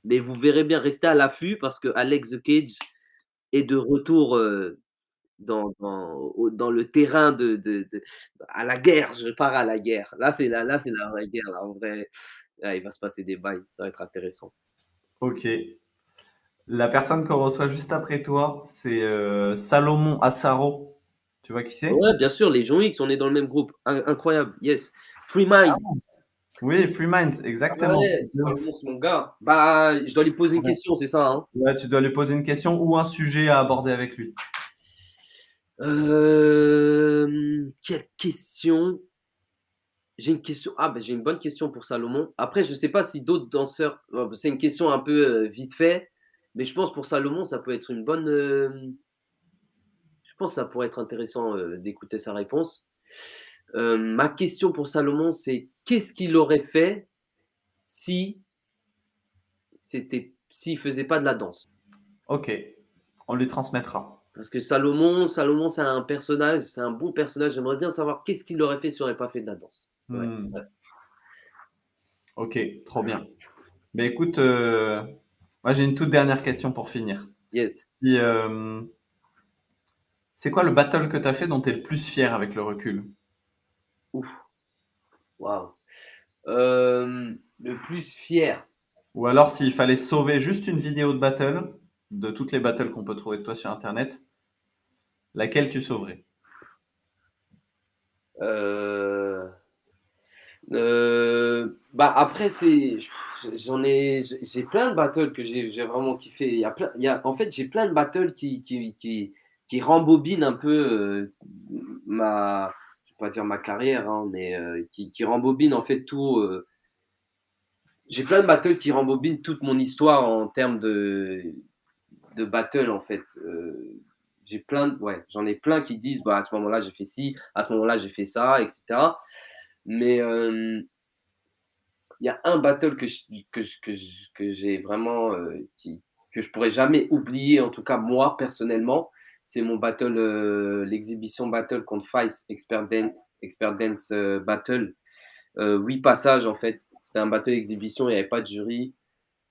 Mais vous verrez bien, restez à l'affût parce que Alex the Cage est de retour, dans le terrain à la guerre. Je pars à la guerre. Là, c'est la vraie guerre, là, en vrai. Là, il va se passer des bails, ça va être intéressant. Ok. La personne qu'on reçoit juste après toi, c'est Salomon Assaro. Tu vois qui c'est? Ouais, bien sûr, les Jean X, on est dans le même groupe. Incroyable, yes. Free Minds. Oui, Free Minds, Ah exactement. ouais, De ouf. Salomon, c'est mon gars. Bah, je dois lui poser une Ouais. question, c'est ça, hein? Ouais, tu dois lui poser une question ou un sujet à aborder avec lui. Quelle question? J'ai une question. Ah, ben, j'ai une bonne question pour Salomon. Après, je sais pas si d'autres danseurs. C'est une question un peu vite fait, mais je pense pour Salomon, ça peut être une bonne. Je pense que ça pourrait être intéressant d'écouter sa réponse. Ma question pour Salomon, c'est qu'est-ce qu'il aurait fait si s'il faisait pas de la danse? Ok, on lui transmettra. Parce que Salomon, c'est un personnage, c'est un bon personnage. J'aimerais bien savoir qu'est-ce qu'il aurait fait s'il n'aurait pas fait de la danse. Ouais, Hmm. ouais. Ok, trop bien. Ben écoute, moi j'ai une toute dernière question pour finir. Yes. Si, c'est quoi le battle que tu as fait dont tu es le plus fier avec le recul? Ouf. Waouh. Le plus fier. Ou alors s'il fallait sauver juste une vidéo de battle, de toutes les battles qu'on peut trouver de toi sur Internet, laquelle tu sauverais? Heu Bah, après j'ai plein de battles que j'ai vraiment kiffé. Il y a en fait, j'ai plein de battles qui rembobinent un peu, ma je vais pas dire ma carrière, hein, mais qui rembobinent en fait tout, j'ai plein de battles qui rembobinent toute mon histoire en termes de battle en fait. Ouais, j'en ai plein qui disent: «Bah, à ce moment-là, j'ai fait ci, à ce moment-là, j'ai fait ça» et cetera. Mais il y a un battle que j'ai vraiment, que je pourrais jamais oublier, en tout cas moi personnellement, c'est mon battle, l'exhibition battle contre Face Expert Dance, battle, 8 passages en fait. C'était un battle exhibition, il y avait pas de jury.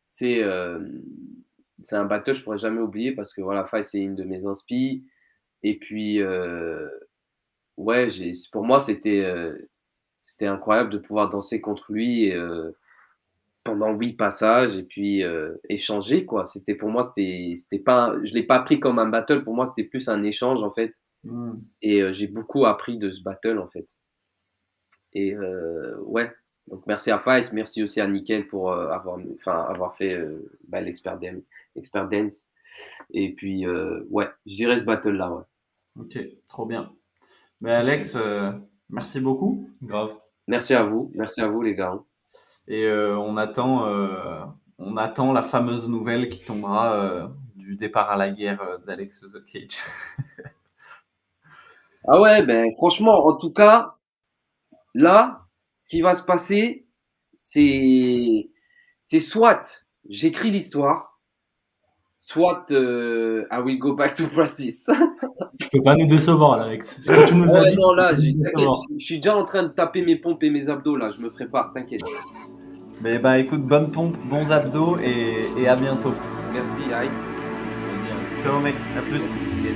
C'est, c'est un battle que je pourrais jamais oublier parce que voilà, Face c'est une de mes inspi et puis, ouais, pour moi c'était incroyable de pouvoir danser contre lui et pendant 8 passages et puis, échanger quoi. C'était pour moi, c'était pas je l'ai pas pris comme un battle, pour moi, c'était plus un échange en fait Mmh. et j'ai beaucoup appris de ce battle en fait et ouais, donc merci à Faïs, merci aussi à Nickel pour, avoir fait, bah, l'Expert Dance et puis, ouais, je dirais ce battle là, ouais. Ok, trop bien. Mais Alex, merci beaucoup. Grave. Merci à vous les gars, hein. Et on attend la fameuse nouvelle qui tombera du départ à la guerre d'Alex The Cage. Ah ouais, ben, franchement, en tout cas, là, ce qui va se passer, c'est c'est soit j'écris l'histoire, soit, I will go back to practice. Tu peux pas nous décevoir là avec ce que tu nous Ah as ouais, dit, non, tu peux là, pas nous t'inquiète, décevoir. je suis déjà en train de taper mes pompes et mes abdos, là, je me prépare, t'inquiète. Mais bah écoute, bonne pompe, bons abdos et à bientôt. Merci, aïe. Ciao mec, à plus. Yes.